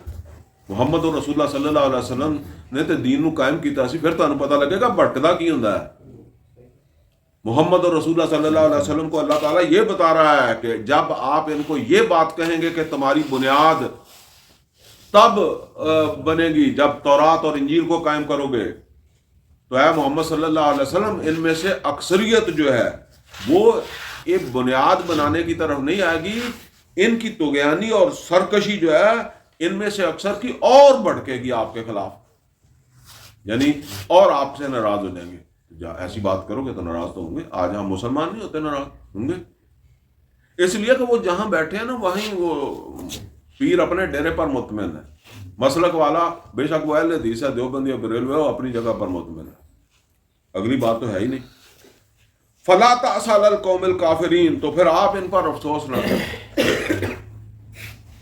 محمد اور رسول اللہ صلی اللہ علیہ وسلم نے تے دین نو قائم کیتا سی، پھر تمہیں پتہ لگے گا بھٹکدا کی ہوندا ہے. محمد اور رسول اللہ صلی اللہ علیہ وسلم کو اللہ تعالیٰ یہ بتا رہا ہے کہ جب آپ ان کو یہ بات کہیں گے کہ تمہاری بنیاد تب بنے گی جب تورات اور انجیل کو قائم کرو گے، تو اے محمد صلی اللہ علیہ وسلم ان میں سے اکثریت جو ہے وہ ایک بنیاد بنانے کی طرف نہیں آئے گی، ان کی طغیانی اور سرکشی جو ہے ان میں سے اکثر کی اور بڑھے گی آپ کے خلاف، یعنی اور آپ سے ناراض ہو جائیں گے. ایسی بات کرو گے تو ناراض تو ہوں گے. آج ہم مسلمان نہیں ہوتے ناراض ہوں گے، اس لیے کہ وہ جہاں بیٹھے ہیں نا وہیں وہ پیر اپنے ڈیرے پر مطمئن ہے. مسلک والا بے شک وہ اہل حدیث ہے، دیوبندی بریلوی ہو، اپنی جگہ پر مطمئن ہے، اگلی بات تو ہے ہی نہیں. فلا تأس علی القوم الکافرین، تو پھر آپ ان پر افسوس نہ کریں.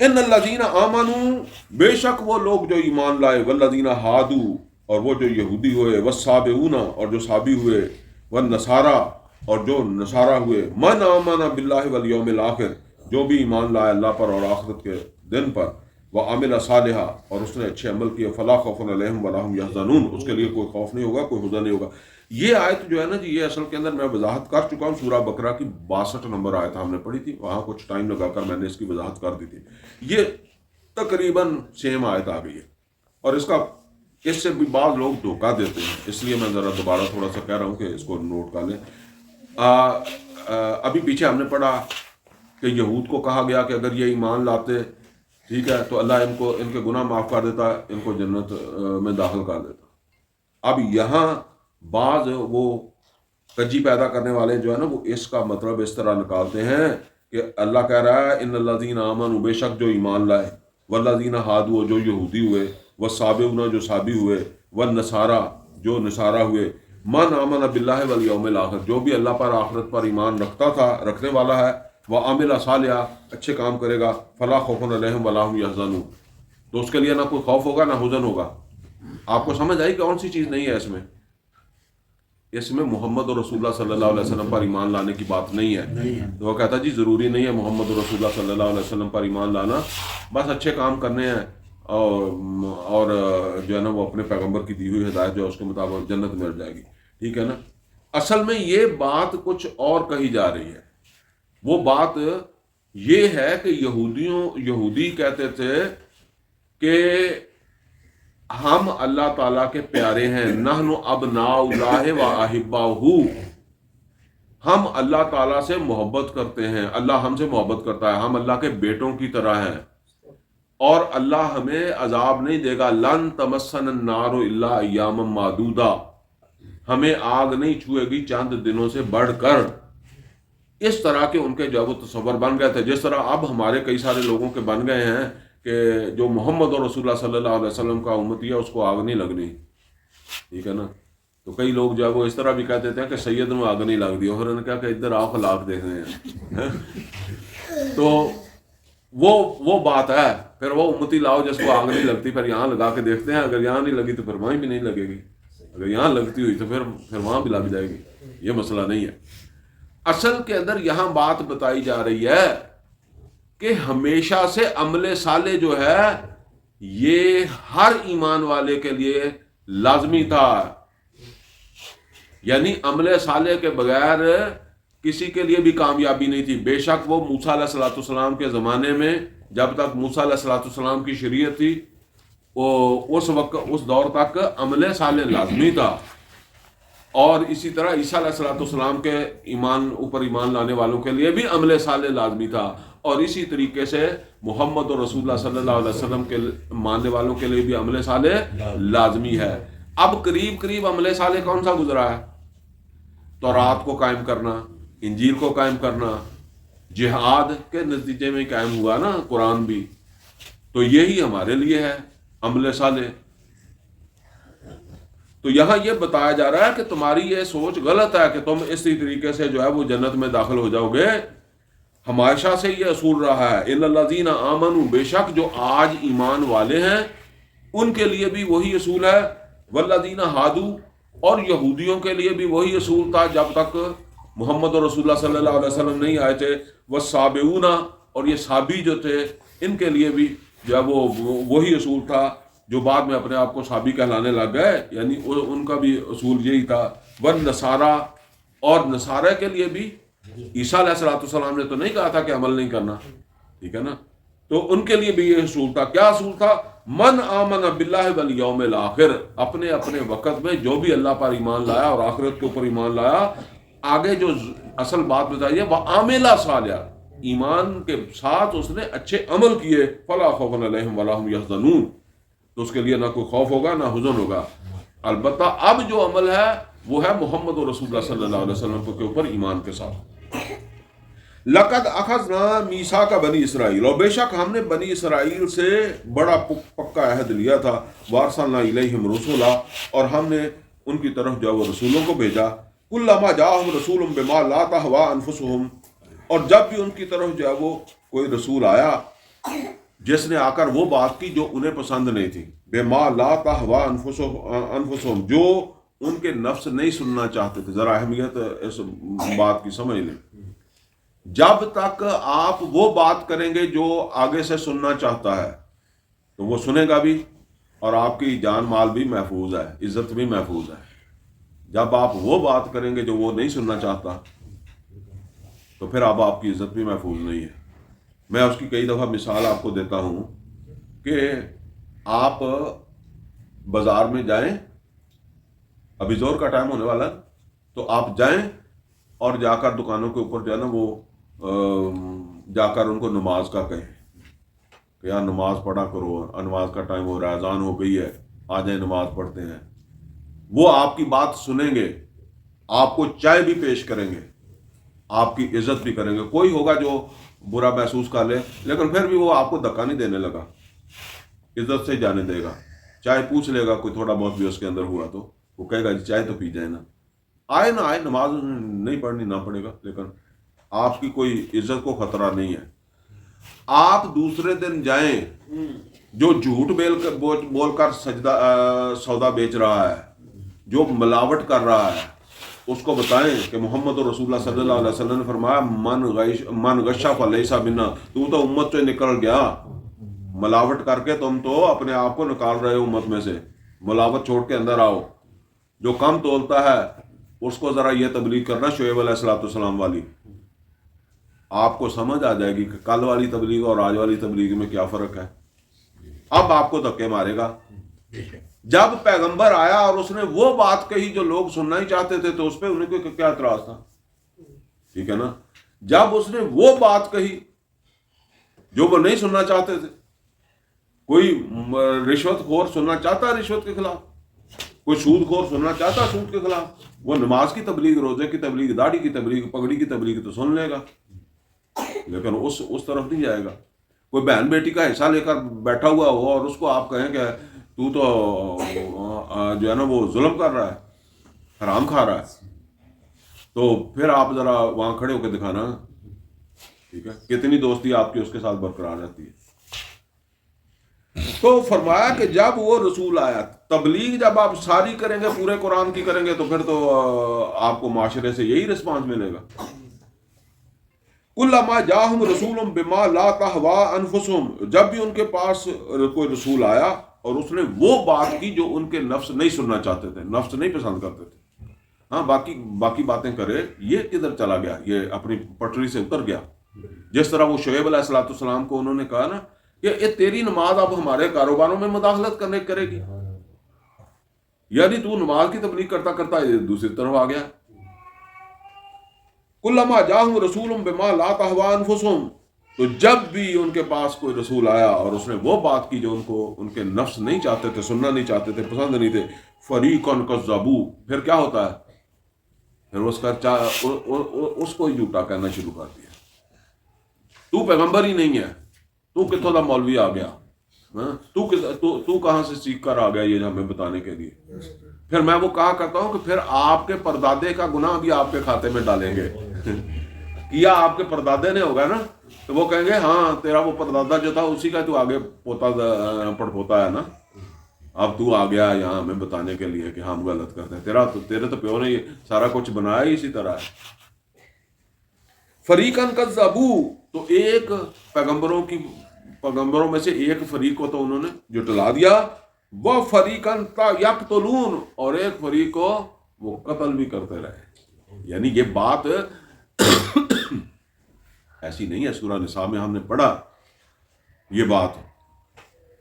ان الذین آمنوا، بے شک وہ لوگ جو ایمان لائے، والذین ہادوا، اور وہ جو یہودی ہوئے، والصابئون، اور جو صابی ہوئے، والنصارى، اور جو نصارہ ہوئے، من آمن باللہ والیوم الآخر، جو بھی ایمان لائے اللہ پر اور آخرت کے دن پر، وعمل صالحا، اور اس نے اچھے عمل کیے، فلا خوف علیہم ولا هم یحزنون، اس کے لیے کوئی خوف نہیں ہوگا، کوئی حزن نہیں ہوگا. یہ آیت جو ہے نا جی، یہ اصل کے اندر میں وضاحت کر چکا ہوں، سورہ بقرہ کی 62 نمبر آیت ہم نے پڑھی تھی، وہاں کچھ ٹائم لگا کر میں نے اس کی وضاحت کر دی تھی. یہ تقریباً سیم آیت آ گئی ہے، اور اس سے بھی بعض لوگ دھوکہ دیتے ہیں، اس لیے میں ذرا دوبارہ تھوڑا سا کہہ رہا ہوں کہ اس کو نوٹ کر لیں. ابھی پیچھے ہم نے پڑھا کہ یہود کو کہا گیا کہ اگر یہ ایمان لاتے ٹھیک ہے تو اللہ ان کے گناہ معاف کر دیتا، ان کو جنت میں داخل کر دیتا. اب یہاں بعض وہ کجی پیدا کرنے والے جو ہے نا وہ اس کا مطلب اس طرح نکالتے ہیں کہ اللہ کہہ رہا ہے ان الذین آمنوا، بے شک جو ایمان لائے، والذین ہادوا، جو یہودی ہوئے، والصابئون، جو صابی ہوئے، والنصارى، جو نصارہ ہوئے، من آمن باللہ والیوم الآخر، جو بھی اللہ پر آخرت پر ایمان رکھتا تھا، رکھنے والا ہے، وعمل صالحا، اچھے کام کرے گا، فلا خوف علیہم ولا هم یحزنون، تو اس کے لیے نہ کوئی خوف ہوگا نہ حزن ہوگا. آپ کو سمجھ آئی کون سی چیز نہیں ہے اس میں محمد اور رسول اللہ صلی اللہ علیہ وسلم پر ایمان لانے کی بات نہیں ہے. تو وہ کہتا جی ضروری نہیں ہے محمد اور رسول اللہ صلی اللہ علیہ وسلم پر ایمان لانا، بس اچھے کام کرنے ہیں اور جو ہے نا وہ اپنے پیغمبر کی دی ہوئی ہدایت جو ہے اس کے مطابق جنت مل جائے گی. ٹھیک ہے نا. اصل میں یہ بات کچھ اور کہی جا رہی ہے. وہ بات یہ ہے کہ یہودی کہتے تھے کہ ہم اللہ تعالیٰ کے پیارے ہیں، نحن ابناء اللہ و احباؤہ، ہم اللہ تعالیٰ سے محبت کرتے ہیں، اللہ ہم سے محبت کرتا ہے، ہم اللہ کے بیٹوں کی طرح ہیں، اور اللہ ہمیں عذاب نہیں دے گا. لن تمسن النار الا ایاما معدودہ، ہمیں آگ نہیں چھوئے گی چند دنوں سے بڑھ کر. اس طرح کے ان کے جو وہ تصور بن گئے تھے، جس طرح اب ہمارے کئی سارے لوگوں کے بن گئے ہیں کہ جو محمد اور رسول اللہ صلی اللہ علیہ وسلم کا امتی ہے اس کو آگ نہیں لگنی. ٹھیک ہے نا؟ تو کئی لوگ جو ہے وہ اس طرح بھی کہتے تھے کہ سید میں آگ نہیں لگ دی، اور انہوں نے کہا کہ ادھر آؤ خلاق دیکھ رہے ہیں. تو وہ بات ہے. پھر وہ امتی لاؤ جس کو آگ نہیں لگتی، پھر یہاں لگا کے دیکھتے ہیں، اگر یہاں نہیں لگی تو پھر وہیں بھی نہیں لگے گی، اگر یہاں لگتی ہوئی تو پھر وہاں بھی لگ جائے گی. یہ مسئلہ نہیں ہے. اصل کے اندر یہاں بات بتائی جا رہی ہے کہ ہمیشہ سے عمل صالح جو ہے یہ ہر ایمان والے کے لیے لازمی تھا. یعنی عمل صالح کے بغیر کسی کے لیے بھی کامیابی نہیں تھی. بے شک وہ موسیٰ علیہ الصلوۃ والسلام کے زمانے میں جب تک موسیٰ علیہ الصلوۃ والسلام کی شریعت تھی اس وقت اس دور تک عمل صالح لازمی تھا. اور اسی طرح عیسیٰ علیہ الصلوۃ والسلام کے ایمان لانے والوں کے لیے بھی عمل صالح لازمی تھا. اور اسی طریقے سے محمد اور رسول اللہ صلی اللہ علیہ وسلم کے ماننے والوں کے لیے بھی عمل صالح لازمی ہے. اب قریب عمل صالح کون سا گزرا ہے؟ تورات کو قائم کرنا، انجیل کو قائم کرنا، جہاد کے نتیجے میں قائم ہوا نا قرآن بھی. تو یہی ہمارے لیے ہے عمل صالح. تو یہاں یہ بتایا جا رہا ہے کہ تمہاری یہ سوچ غلط ہے کہ تم اسی طریقے سے جو ہے وہ جنت میں داخل ہو جاؤ گے. ہمیشہ سے یہ اصول رہا ہے الا الذین آمنوا، بے شک جو آج ایمان والے ہیں ان کے لیے بھی وہی اصول ہے. والذین ہادوا، اور یہودیوں کے لیے بھی وہی اصول تھا جب تک محمد اور رسول اللہ صلی اللہ علیہ وسلم نہیں آئے تھے. والسابئون، اور یہ سابی جو تھے ان کے لیے بھی جو ہے وہ وہی اصول تھا جو بعد میں اپنے آپ کو سابی کہلانے لگ گئے. یعنی ان کا بھی اصول یہی تھا. والنصارى، اور نصارہ کے لیے بھی عیسیٰ علیہ السلام نے تو نہیں کہا تھا کہ عمل نہیں کرنا. ٹھیک ہے نا؟ تو ان کے لیے بھی یہ اصول تھا. کیا اصول تھا؟ من آمن باللہ والیوم الآخر، اپنے اپنے وقت میں جو بھی اللہ پر ایمان لایا اور آخرت کے اوپر ایمان لایا. آگے جو اصل بات بتائیے وہ عامل صالح، ایمان کے ساتھ اس نے اچھے عمل کیے. فلا خوف علیہم ولا هم یحزنون، تو اس کے لیے نہ کوئی خوف ہوگا نہ حزن ہوگا. البتہ اب جو عمل ہے وہ ہے محمد اور رسول اللہ صلی اللہ علیہ وسلم کے اوپر ایمان کے ساتھ. لقد اخذنا میثاق بنی اسرائیل، اور بے شک ہم نے بنی اسرائیل سے بڑا پکا عہد لیا تھا. وارسلنا الیہم رسولا، اور ہم نے ان کی طرف جو وہ رسولوں کو بھیجا. کلما جاءہم رسول بما لا تہوی انفسہم، اور جب بھی ان کی طرف جو ہے وہ کوئی رسول آیا جس نے آ کر وہ بات کی جو انہیں پسند نہیں تھی. بما لا تہوی انفسہم، جو ان کے نفس نہیں سننا چاہتے تھے. ذرا اہمیت اس بات کی سمجھ لیں. جب تک آپ وہ بات کریں گے جو آگے سے سننا چاہتا ہے تو وہ سنے گا بھی، اور آپ کی جان مال بھی محفوظ ہے، عزت بھی محفوظ ہے. جب آپ وہ بات کریں گے جو وہ نہیں سننا چاہتا تو پھر اب آپ کی عزت بھی محفوظ نہیں ہے. میں اس کی کئی دفعہ مثال آپ کو دیتا ہوں کہ آپ بازار میں جائیں، ابھی زور کا ٹائم ہونے والا ہے، تو آپ جائیں اور جا کر دکانوں کے اوپر جو ہے نا وہ جا کر ان کو نماز کا کہیں کہ یار نماز پڑھا کرو، نماز کا ٹائم ہو رہا ہے، اذان ہو گئی ہے، آ جائیں نماز پڑھتے ہیں. وہ آپ کی بات سنیں گے، آپ کو چائے بھی پیش کریں گے، آپ کی عزت بھی کریں گے. کوئی ہوگا جو برا محسوس کر لے، لیکن پھر بھی وہ آپ کو دھکا نہیں دینے لگا، عزت سے جانے دے گا. چائے پوچھ لے گا، کوئی تھوڑا بہت بھی اس کے اندر ہوا تو وہ کہے گا جی چائے تو پی جائے نا، آئے نہ آئے نماز نہیں پڑھنی نہ پڑے گا، لیکن آپ کی کوئی عزت کو خطرہ نہیں ہے. آپ دوسرے دن جائیں، جو جھوٹ بول کر سودا بیچ رہا ہے، جو ملاوٹ کر رہا ہے، اس کو بتائیں کہ محمد رسول اللہ صلی اللہ علیہ وسلم نے فرمایا من غشا فلیس منا، تو امت سے نکل گیا. ملاوٹ کر کے تم تو اپنے آپ کو نکال رہے ہو امت میں سے. ملاوٹ چھوڑ کے اندر آؤ. جو کم تولتا ہے اس کو ذرا یہ تبلیغ کرنا شعیب علیہ السلام والی، آپ کو سمجھ آ جائے گی کہ کل والی تبلیغ اور آج والی تبلیغ میں کیا فرق ہے. اب آپ کو دھکے مارے گا. جب پیغمبر آیا اور اس نے وہ بات کہی جو لوگ سننا ہی چاہتے تھے تو اس پہ انہیں کو کیا اعتراض تھا؟ ٹھیک ہے نا. جب اس نے وہ بات کہی جو وہ نہیں سننا چاہتے تھے. کوئی رشوت خور سننا چاہتا ہے رشوت کے خلاف, کوئی سود خور سننا چاہتا ہے سود کے خلاف, وہ نماز کی تبلیغ, روزے کی تبلیغ, داڑھی کی تبلیغ, پگڑی کی تبلیغ تو سن لے گا, لیکن اس طرف نہیں جائے گا. کوئی بہن بیٹی کا حصہ لے کر بیٹھا ہوا ہو اور اس کو آپ کہیں کہ تو جو ہے نا وہ ظلم کر رہا ہے, حرام کھا رہا ہے, تو پھر آپ ذرا وہاں کھڑے ہو کے دکھانا, ٹھیک ہے, کتنی دوستی آپ کی اس کے ساتھ برقرار رہتی ہے. تو فرمایا کہ جب وہ رسول آیا, تبلیغ جب آپ ساری کریں گے, پورے قرآن کی کریں گے, تو پھر تو آپ کو معاشرے سے یہی رسپانس ملے گا. کلما جاہم رسول بما لا تہوا انفسہم, جب بھی ان کے پاس کوئی رسول آیا اور اس نے وہ بات کی جو ان کے نفس نہیں سننا چاہتے تھے, نفس نہیں پسند کرتے تھے. ہاں باقی باتیں کرے, یہ کدھر چلا گیا, یہ اپنی پٹری سے اتر گیا. جس طرح وہ شعیب علیہ الصلوۃ والسلام کو انہوں نے کہا نا کہ یہ تیری نماز اب ہمارے کاروباروں میں مداخلت کرے گی, یعنی تو نماز کی تبلیغ کرتا کرتا دوسری طرف آ گیا. کلما جاہم رسول بما لا تہوا انفسہم, تو جب بھی ان کے پاس کوئی رسول آیا اور اس نے وہ بات کی جو ان کے نفس نہیں چاہتے تھے, سننا نہیں چاہتے تھے, پسند نہیں تھے, فریقا کذبوا, پھر کیا ہوتا ہے, پھر اس کو جھوٹا کہنا شروع کر دیا. تو پیغمبر ہی نہیں ہے, تو کتوں دا مولوی آ گیا, تو کہاں سے سیکھ کر آ گیا یہ ہمیں بتانے کے لیے. پھر میں وہ کہا کرتا ہوں کہ پھر آپ کے پردادے کا گناہ بھی آپ کے کھاتے میں ڈالیں گے. کیا آپ کے پردادے نے ہوگا نا, تو وہ کہیں گے ہاں تیرا وہ پردادا جو تھا اسی کا تو آگے پڑپوتا ہے نا, اب تو آ گیا یہاں ہمیں بتانے کے لیے کہ ہم غلط کرتے ہیں. تیرے تو پیو نے سارا کچھ بنایا ہی اسی طرح ہے. فریقاً کذبوا, تو ایک پیغمبروں میں سے ایک فریق کو تو انہوں نے جھٹلا دیا. وہ فریقاً یقتلون, اور ایک فریق کو وہ قتل بھی کرتے رہے. یعنی یہ بات ایسی نہیں ہے, سورہ نساء میں ہم نے پڑھا یہ بات.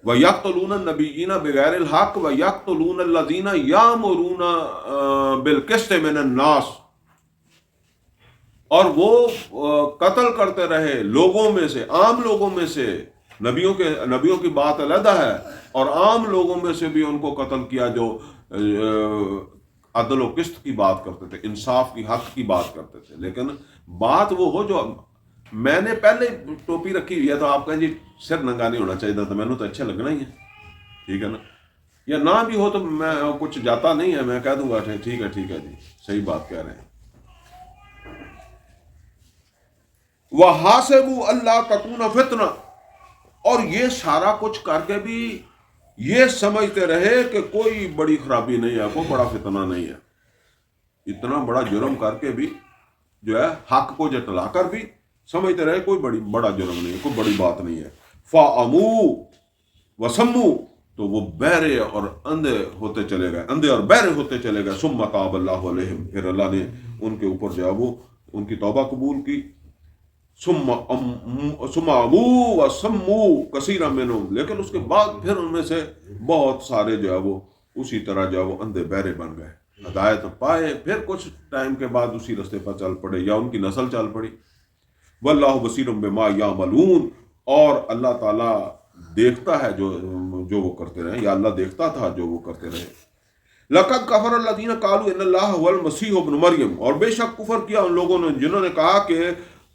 وَيَقْتُلُونَ النَّبِيِّينَ بِغَيْرِ الْحَقِّ وَيَقْتُلُونَ الَّذِينَ يَأْمُرُونَ بِالْقِسْطِ مِنَ النَّاسِ, اور وہ قتل کرتے رہے لوگوں میں سے, عام لوگوں میں سے. نبیوں کی بات علیحدہ ہے, اور عام لوگوں میں سے بھی ان کو قتل کیا جو عدل و قسط کی بات کرتے تھے, انصاف کی, حق کی بات کرتے تھے. لیکن بات وہ ہو جو میں نے پہلے ٹوپی رکھی ہوئی ہے, تو آپ کہیں جی سر ننگا نہیں ہونا چاہیے تھا, میں نے تو اچھا لگنا ہی ہے, ٹھیک ہے نا. یا نہ بھی ہو تو میں کچھ جاتا نہیں ہے, میں کہہ دوں گا ٹھیک ہے جی, صحیح بات کہہ رہے ہیں. وَحَاسِبُوا أَلَّا تَكُونَ فِتْنَةً, اور یہ سارا کچھ کر کے بھی یہ سمجھتے رہے کہ کوئی بڑی خرابی نہیں ہے, کوئی بڑا فتنہ نہیں ہے. اتنا بڑا جرم کر کے بھی جو ہے حق کو جٹلا کر بھی سمجھتے رہے کوئی بڑا جرم نہیں ہے, کوئی بڑی بات نہیں ہے. فَعَمُوا وَسَمُّوا, تو وہ بہرے اور اندھے ہوتے چلے گئے, اندھے اور بہرے ہوتے چلے گئے. ثُمَّ تَابَ اللَّهُ عَلَيْهِمْ, پھر اللہ نے ان کے اوپر جو ہے وہ ان کی توبہ قبول کی. ثم عموا وصموا كثيرا منهم, لیکن اس کے بعد پھر ان میں سے بہت سارے جو ہے وہ اسی طرح جو ہے وہ اندھے بہرے بن گئے, ہدایت پائے, پھر کچھ ٹائم کے بعد اسی رستے پر چل پڑے یا ان کی نسل چل پڑی. واللہ بصیر بما یعملون, اور اللہ تعالیٰ دیکھتا ہے جو وہ کرتے رہے, یا اللہ دیکھتا تھا جو وہ کرتے رہے. لقد کفر الذین قالوا ان اللہ هو المسیح ابن مریم, اور بے شک کفر کیا ان لوگوں نے جنہوں نے کہا کہ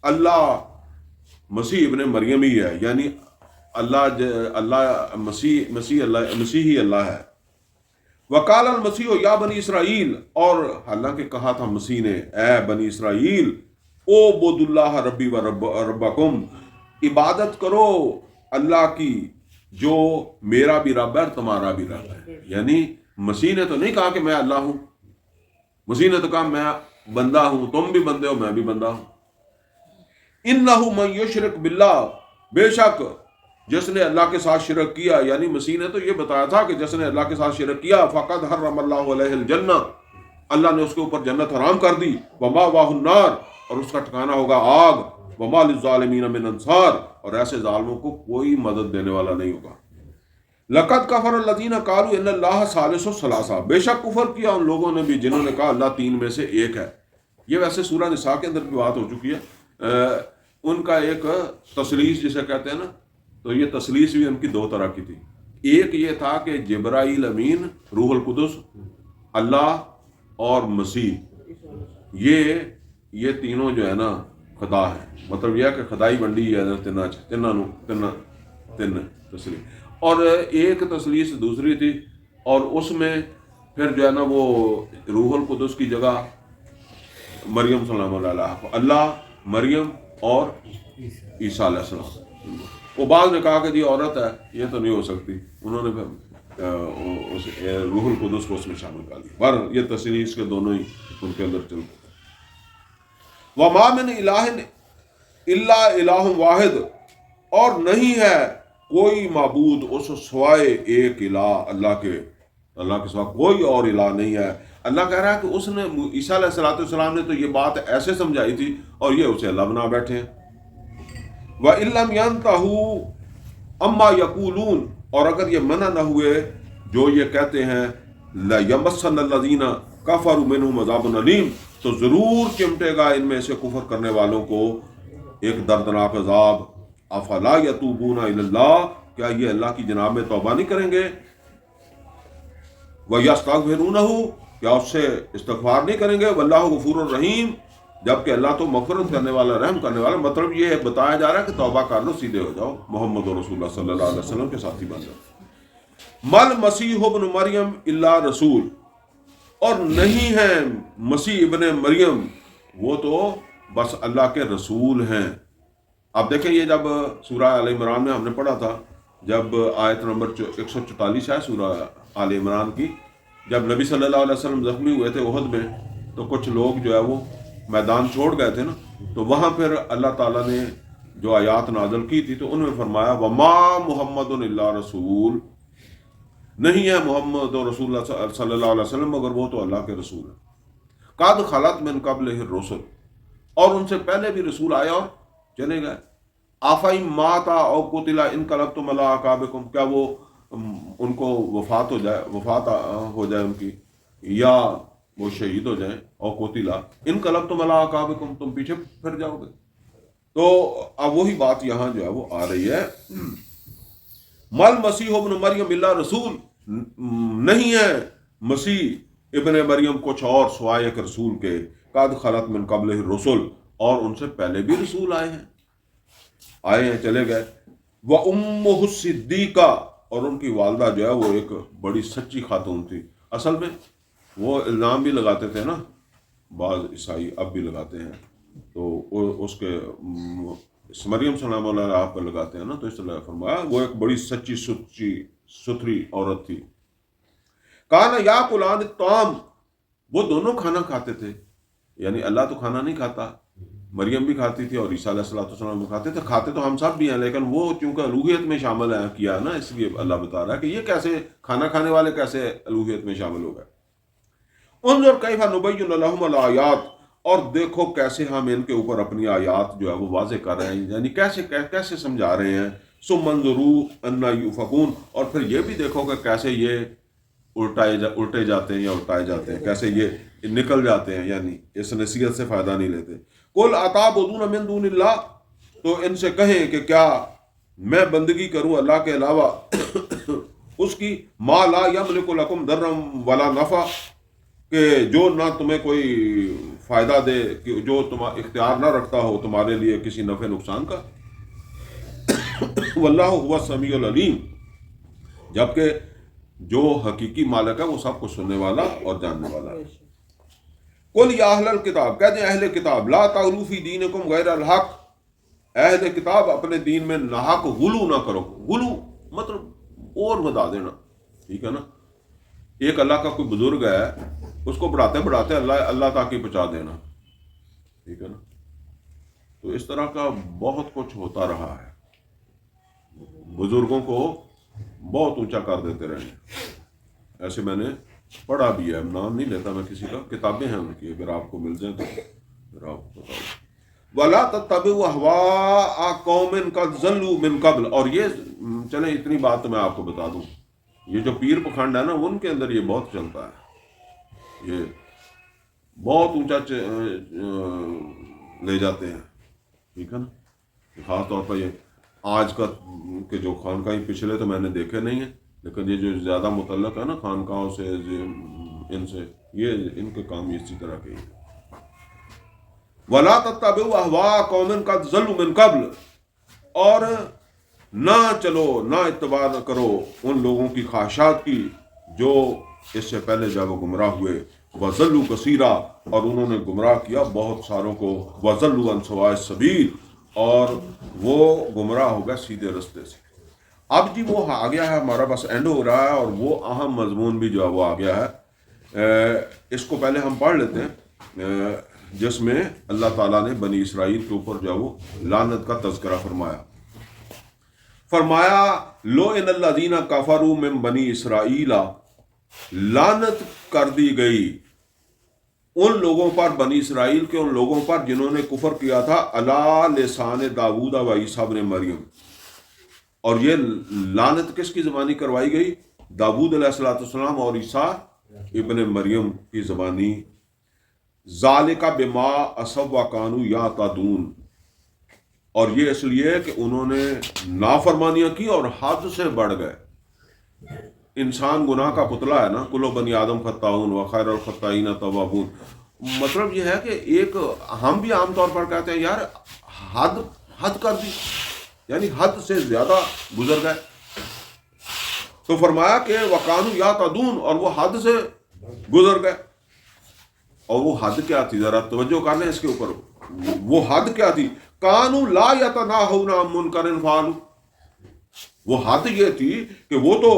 اللہ مسیح ابن مریم ہی ہے, یعنی اللہ مسیح ہی اللہ ہے. وقال المسیح یا بنی اسرائیل, اور حالانکہ کہا تھا مسیح نے اے بنی اسرائیل, اعبدوا اللہ ربی و ربکم, عبادت کرو اللہ کی جو میرا بھی رب ہے اور تمہارا بھی رب ہے. یعنی مسیح نے تو نہیں کہا کہ میں اللہ ہوں, مسیح نے تو کہا میں بندہ ہوں, تم بھی بندے ہو, میں بھی بندہ ہوں. انہ من یشرک باللہ, بے شک جس نے اللہ کے ساتھ شرک کیا, یعنی مسیح نے تو یہ بتایا تھا کہ جس نے اللہ کے ساتھ شرک کیا, فقد حرم اللہ علیہ الجنہ, اللہ نے اس کے اوپر جنت حرام کر دی. ومأواہ النار, اور اس کا ٹھکانہ ہوگا آگ. وما للظالمین من انصار, اور ایسے ظالموں کو کوئی مدد دینے والا نہیں ہوگا. لقد کفر الذین قالوا ان اللہ ثالث ثلاثہ, بے شک کفر کیا ان لوگوں نے بھی جنہوں نے کہا اللہ تین میں سے ایک ہے. یہ ویسے سورہ نساء کے اندر بھی بات ہو چکی ہے. ان کا ایک تثلیث جسے کہتے ہیں نا، تو یہ تثلیث بھی ان کی دو طرح کی تھی. ایک یہ تھا کہ جبرائیل امین، روح القدس، اللہ اور مسیح، یہ تینوں جو ہے نا خدا ہے. مطلب یہ ہے کہ خدائی بنڈی ہے تین تسلیث. اور ایک تسلیث دوسری تھی، اور اس میں پھر جو ہے نا وہ روح القدس کی جگہ مریم صلی اللہ علیہ، اللہ، مریم اور عیسیٰ علیہ السلام. وہ بعض نے کہا کہ جی عورت ہے، یہ تو نہیں ہو سکتی، انہوں نے پھر روح القدس کو اس میں شامل کر لیا. بہرحال یہ تسلیث کے دونوں ہی ان کے اندر چلتے. وَمَا مِنْ إِلَٰهٍ إِلَّا إِلَٰهٌ وَاحِدٌ، اور نہیں ہے کوئی معبود اس سوائے ایک الہ، اللہ کے سوا کوئی اور الہ نہیں ہے. اللہ کہہ رہا ہے کہ اس نے عیسیٰ علیہ السلام نے تو یہ بات ایسے سمجھائی تھی اور یہ اسے اللہ بنا بیٹھے ہیں. وَإِن لَّمْ يَنْتَهُوا عَمَّا يَقُولُونَ، اور اگر یہ منع نہ ہوئے جو یہ کہتے ہیں، لَيَمَسَّنَّ الَّذِينَ كَفَرُوا مِنْهُمْ عَذَابٌ أَلِيمٌ، تو ضرور چمٹے گا ان میں سے کفر کرنے والوں کو ایک دردناک عذاب. افلا یتوبون الی اللہ، کیا یہ اللہ کی جناب میں توبہ نہیں کریں گے؟ ویستغفرونہ، کیا اس سے استغفار نہیں کریں گے؟ واللہ غفور الرحیم، جبکہ اللہ تو مغفرت کرنے والا، رحم کرنے والا. مطلب یہ بتایا جا رہا ہے کہ توبہ کر لو، سیدھے ہو جاؤ، محمد رسول اللہ صلی اللہ علیہ وسلم کے ساتھی بن جاؤ. مل مسیح ابن مریم الا رسول، اور نہیں ہے مسیح ابن مریم، وہ تو بس اللہ کے رسول ہیں. اب دیکھیں یہ جب سورہ آل عمران میں ہم نے پڑھا تھا، جب آیت نمبر 144 ہے سورہ آل عمران کی، جب نبی صلی اللہ علیہ وسلم زخمی ہوئے تھے احد میں، تو کچھ لوگ جو ہے وہ میدان چھوڑ گئے تھے نا، تو وہاں پھر اللہ تعالیٰ نے جو آیات نازل کی تھی تو ان میں فرمایا وما محمد الا رسول، نہیں ہے محمد رسول اللہ صلی اللہ علیہ وسلم مگر وہ تو اللہ کے رسول ہے. قد خلت من قبلہ الرسل، اور ان سے پہلے بھی رسول آیا اور چلے گئے. آفَإِن مَاتَ أَوْ قُتِلَ انقلبتم علی اعقابکم، کیا وہ ان کو وفات ہو جائے ان کی، یا وہ شہید ہو جائیں، او قتل انقلبتم علی اعقابکم، تم پیچھے پھر جاؤ گے. تو اب وہی بات یہاں جو ہے وہ آ رہی ہے. مل مسیح ابن مریم الا رسول، نہیں ہے مسیح ابن مریم کچھ اور سوائے ایک رسول کے. قد خلت من قبلہ الرسل، اور ان سے پہلے بھی رسول آئے ہیں چلے گئے. وَأُمُّهُ الصِّدِّيقَةُ، اور ان کی والدہ جو ہے وہ ایک بڑی سچی خاتون تھی. اصل میں وہ الزام بھی لگاتے تھے نا، بعض عیسائی اب بھی لگاتے ہیں، تو اس کے مریم سلام اللہ علیہ پر لگاتے ہیں نا، تو اس طرح فرمایا وہ ایک بڑی سچی ستھری عورت تھی. کانا یاکلان الطعام، وہ دونوں کھانا کھاتے تھے. یعنی اللہ تو کھانا نہیں کھاتا، مریم بھی کھاتی تھی اور عیسیٰ علیہ السلام بھی کھاتے تھے. کھاتے تو ہم سب بھی ہیں، لیکن وہ چونکہ الوہیت میں شامل ہے کیا نا، اس لیے اللہ بتا رہا ہے کہ یہ کیسے کھانا کھانے والے کیسے الوہیت میں شامل ہو گئے. انظر کیف نبین لہم الآیات، اور دیکھو کیسے ہم ان کے اوپر اپنی آیات جو ہے وہ واضح کر رہے ہیں، یعنی کیسے سمجھا رہے ہیں. ثم انظروا انا یؤفکون، اور پھر یہ بھی دیکھو کہ کیسے یہ الٹے جاتے ہیں یا الٹائے جاتے ہیں، کیسے یہ نکل جاتے ہیں، یعنی اس نصیحت سے فائدہ نہیں لیتے. قل اتعبدون من دون اللہ، تو ان سے کہیں کہ کیا میں بندگی کروں اللہ کے علاوہ اس کی ما لا یملک لکم ضرا ولا نفع، کہ جو نہ تمہیں کوئی فائدہ دے، کہ جو تم اختیار نہ رکھتا ہو تمہارے لیے کسی نفع نقصان کا. واللہ هو السمیع العلیم، جبکہ جو حقیقی مالک ہے وہ سب کچھ سننے والا اور جاننے والا ہے. قل یا اہل الکتاب، کہتے ہیں اہل کتاب، لا تغلوا فی دینکم غیر الحق، اہل کتاب اپنے دین میں ناحق غلو نہ کرو. غلو مطلب اور بتا دینا، ٹھیک ہے نا. ایک اللہ کا کوئی بزرگ ہے، اس کو بڑھاتے اللہ تک ہی پہنچا دینا، ٹھیک ہے نا. تو اس طرح کا بہت کچھ ہوتا رہا ہے، بزرگوں کو بہت اونچا کر دیتے رہے ہیں. ایسے میں نے پڑھا بھی ہے، نام نہیں لیتا میں کسی کا، کتابیں ہیں ان کی، اگر آپ کو مل جائیں تو پھر آپ بتاؤ. وَلَا تَتَّبِعُوا أَهْوَاءَ قَوْمٍ قَدْ ضَلُّوا مِن قَبْلُ، اور یہ چلیں اتنی بات تو میں آپ کو بتا دوں، یہ جو پیر پکھنڈ ہے نا ان کے اندر یہ بہت چلتا ہے. یہ بہت اونچا لے جاتے ہیں، ٹھیک ہے نا. خاص طور پر یہ آج کا کہ جو خانقاہیں پچھلے تو میں نے دیکھے نہیں ہیں، لیکن یہ جو زیادہ متعلق ہے نا خانقاہوں سے، ان سے، یہ ان کے کام اسی طرح کے ہیں. وَلَا تَتَّبِعُوا أَهْوَاءَ قَوْمٍ قَدْ ضَلُّوا مِن قَبْلُ، اور نہ چلو، نہ اتباع نہ کرو ان لوگوں کی خواہشات کی جو اس سے پہلے جب وہ گمراہ ہوئے. وَضَلُّوا كَثِيرًا، اور انہوں نے گمراہ کیا بہت ساروں کو. وَضَلُّوا عَن سَوَاءِ السَّبِيلِ، اور وہ گمراہ ہو گئے سیدھے رستے سے. اب جی وہ آ گیا ہے، ہمارا بس اینڈ ہو رہا ہے، اور وہ اہم مضمون بھی جو ہے وہ آ گیا ہے. اس کو پہلے ہم پڑھ لیتے ہیں، جس میں اللہ تعالیٰ نے بنی اسرائیل کے اوپر جو ہے وہ لعنت کا تذکرہ فرمایا. فرمایا لو ان الذین کفروا من بنی اسرائیل، لعنت کر دی گئی ان لوگوں پر، بنی اسرائیل کے ان لوگوں پر جنہوں نے کفر کیا تھا علی لسان داؤد و عیسیٰ ابن مریم. اور یہ لعنت کس کی زبانی کروائی گئی؟ داؤد علیہ السلام اور عیسیٰ ابن مریم کی زبانی. ذالک بما عصوا وکانوا یعتدون، اور یہ اس لیے کہ انہوں نے نافرمانیاں کی اور حد سے بڑھ گئے. انسان گناہ کا پتلا ہے نا، کلو بنی آدم خطاؤن وخیر الخطائین توابون. مطلب یہ ہے کہ ایک ہم بھی عام طور پر کہتے ہیں یار حد کر دی، یعنی حد سے زیادہ گزر گئے. تو فرمایا کہ وکانوا یعتدون، اور وہ حد سے گزر گئے. اور وہ حد کیا تھی؟ ذرا توجہ کر لیں اس کے اوپر. وہ حد کیا تھی؟ کانوا لا یتناہون عن منکر فعلوا، وہ حد یہ تھی کہ وہ تو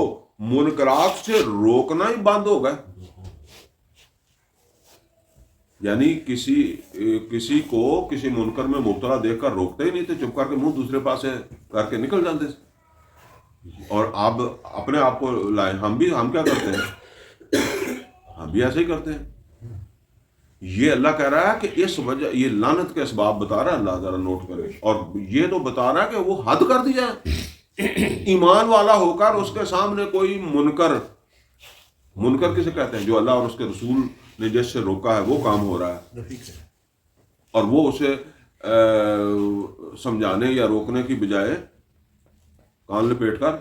منکرات سے روکنا ہی بند ہو گئے. یعنی کسی کو کسی منکر میں مبتلا دیکھ کر روکتے ہی نہیں تھے، چپ کر کے منہ دوسرے پاس کر کے نکل جاتے تھے. اور آپ اپنے آپ کو لائیں، ہم کیا کرتے ہیں؟ ہم بھی ایسے ہی کرتے ہیں. یہ اللہ کہہ رہا ہے کہ اس وجہ، یہ لعنت کے اسباب بتا رہا ہے اللہ، ذرا نوٹ کرے. اور یہ تو بتا رہا ہے کہ وہ حد کر دی جائے. ایمان والا ہو کر اس کے سامنے کوئی منکر کسے کہتے ہیں؟ جو اللہ اور اس کے رسول نے جس سے روکا ہے وہ کام ہو رہا ہے، اور وہ اسے سمجھانے یا روکنے کی بجائے کان لپیٹ کر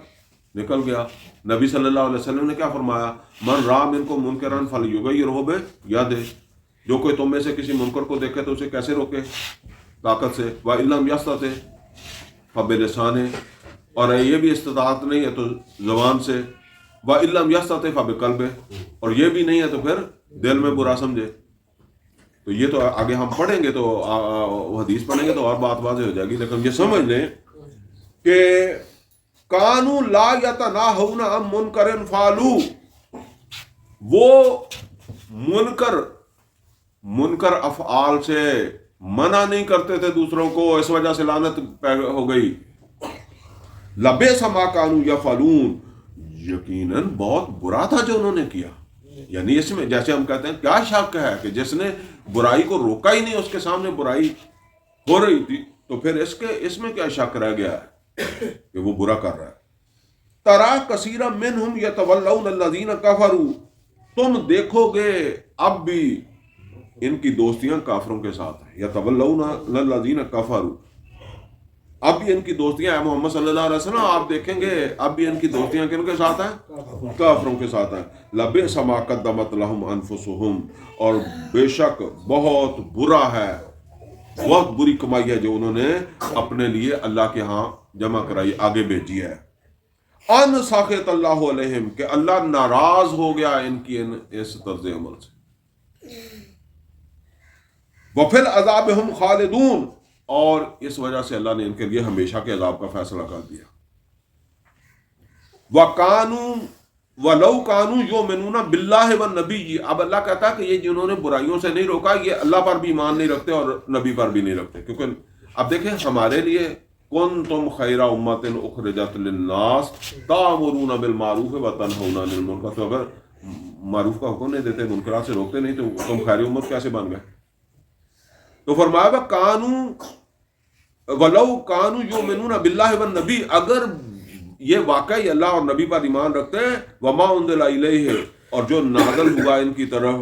نکل گیا. نبی صلی اللہ علیہ وسلم نے کیا فرمایا؟ من رأى منکم منکرا فلیغیرہ بیدہ، جو کوئی تم میں سے کسی منکر کو دیکھے تو اسے کیسے روکے؟ طاقت سے. وَإِن لَّمْ يَسْتَطِعْ فَبِلِسَانِهِ، اور یہ بھی استطاعت نہیں ہے تو زبان سے. وَإِن لَّمْ يَسْتَطِعْ فَبِقَلْبِهِ، اور یہ بھی نہیں ہے تو پھر دل میں برا سمجھے. تو یہ تو آگے ہم پڑھیں گے تو حدیث پڑھیں گے تو اور بات واضح ہو جائے گی. لیکن یہ سمجھ لیں کہ کانوا لا یتناہون عن منکر فعلوا، وہ منکر افعال سے منع نہیں کرتے تھے دوسروں کو، اس وجہ سے لعنت ہو گئی. لبئس ما کانوا یفعلون، یقیناً بہت برا تھا جو انہوں نے کیا. یعنی اس میں جیسے ہم کہتے ہیں کیا شک ہے کہ جس نے برائی کو روکا ہی نہیں، اس کے سامنے برائی ہو رہی تھی، تو پھر اس میں کیا شک رہ گیا ہے کہ وہ برا کر رہا ہے. ترا کثیرا منہم یتولون الذین کفروا، تم دیکھو گے اب بھی ان کی دوستیاں کافروں کے ساتھ ہیں. یتولون الذین کفروا، اب بھی ان کی دوستیاں ہیں. محمد صلی اللہ علیہ وسلم آپ دیکھیں گے اب بھی ان کی دوستیاں کن کے ساتھ ہیں؟ کافروں کے ساتھ ہیں. لبئس ما قدمت لهم انفسهم، اور بے شک بہت برا ہے، بہت بری کمائی ہے جو انہوں نے اپنے لیے اللہ کے ہاں جمع کرائی، آگے بھیجی ہے. ان ساخط اللہ علیہم، کہ اللہ ناراض ہو گیا ان کی اس طرز عمل سے. وفی العذاب ہم خالدون، اور اس وجہ سے اللہ نے ان کے لیے ہمیشہ کے عذاب کا فیصلہ کر دیا. وَقَانُوا وَلَوْ كَانُوا يُؤْمِنُونَ بِاللَّهِ وَالنَّبِيِّ، اب اللہ کہتا ہے کہ یہ جنہوں نے برائیوں سے نہیں روکا، یہ اللہ پر بھی ایمان نہیں رکھتے اور نبی پر بھی نہیں رکھتے. کیونکہ اب دیکھیں ہمارے لیے كُنتُمْ خَيْرَ أُمَّةٍ أُخْرِجَتْ لِلنَّاسِ تَأْمُرُونَ بِالْمَعْرُوفِ وَتَنْهَوْنَ عَنِ الْمُنكَرِ، تو اگر معروف کا حکم نہیں دیتے، منکرات سے روکتے نہیں، تو تم خیر امت کیسے بن گئے؟ تو فرمایا وَلَوْ كَانُوا يُؤْمِنُونَ بِاللَّهِ وَالنَّبِيِّ، اگر یہ واقعی اللہ اور نبی پر ایمان رکھتے ہیں، وَمَا أُنزِلَ إِلَيْهِ، اور جو نازل ہوا ان کی طرف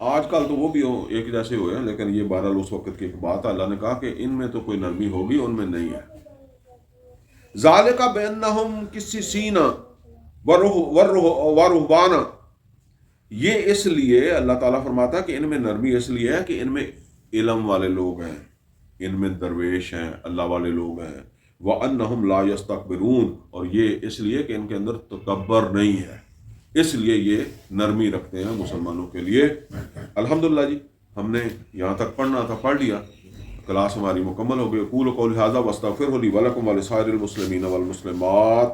آج کل تو وہ بھی ایک جیسے ہوئے ہیں، لیکن یہ بہرحال اس وقت کی ایک بات ہے، اللہ نے کہا کہ ان میں تو کوئی نرمی ہوگی، ان میں نہیں ہے. ذالک بانہم قسیسین ورہبانا، یہ اس لیے اللہ تعالیٰ فرماتا ہے کہ ان میں نرمی اس لیے ہے کہ ان میں علم والے لوگ ہیں، ان میں درویش ہیں، اللہ والے لوگ ہیں. وَأَنَّهُمْ لَا يَسْتَكْبِرُونَ، اور یہ اس لیے کہ ان کے اندر تکبر نہیں ہے، اس لیے یہ نرمی رکھتے ہیں مسلمانوں کے لیے. الحمدللہ جی، ہم نے یہاں تک پڑھنا تھا پڑھ لیا، کلاس ہماری مکمل ہو گئی. اقول قولی ھذا واستغفر لی ولکم ولسائر المسلمین والمسلمات.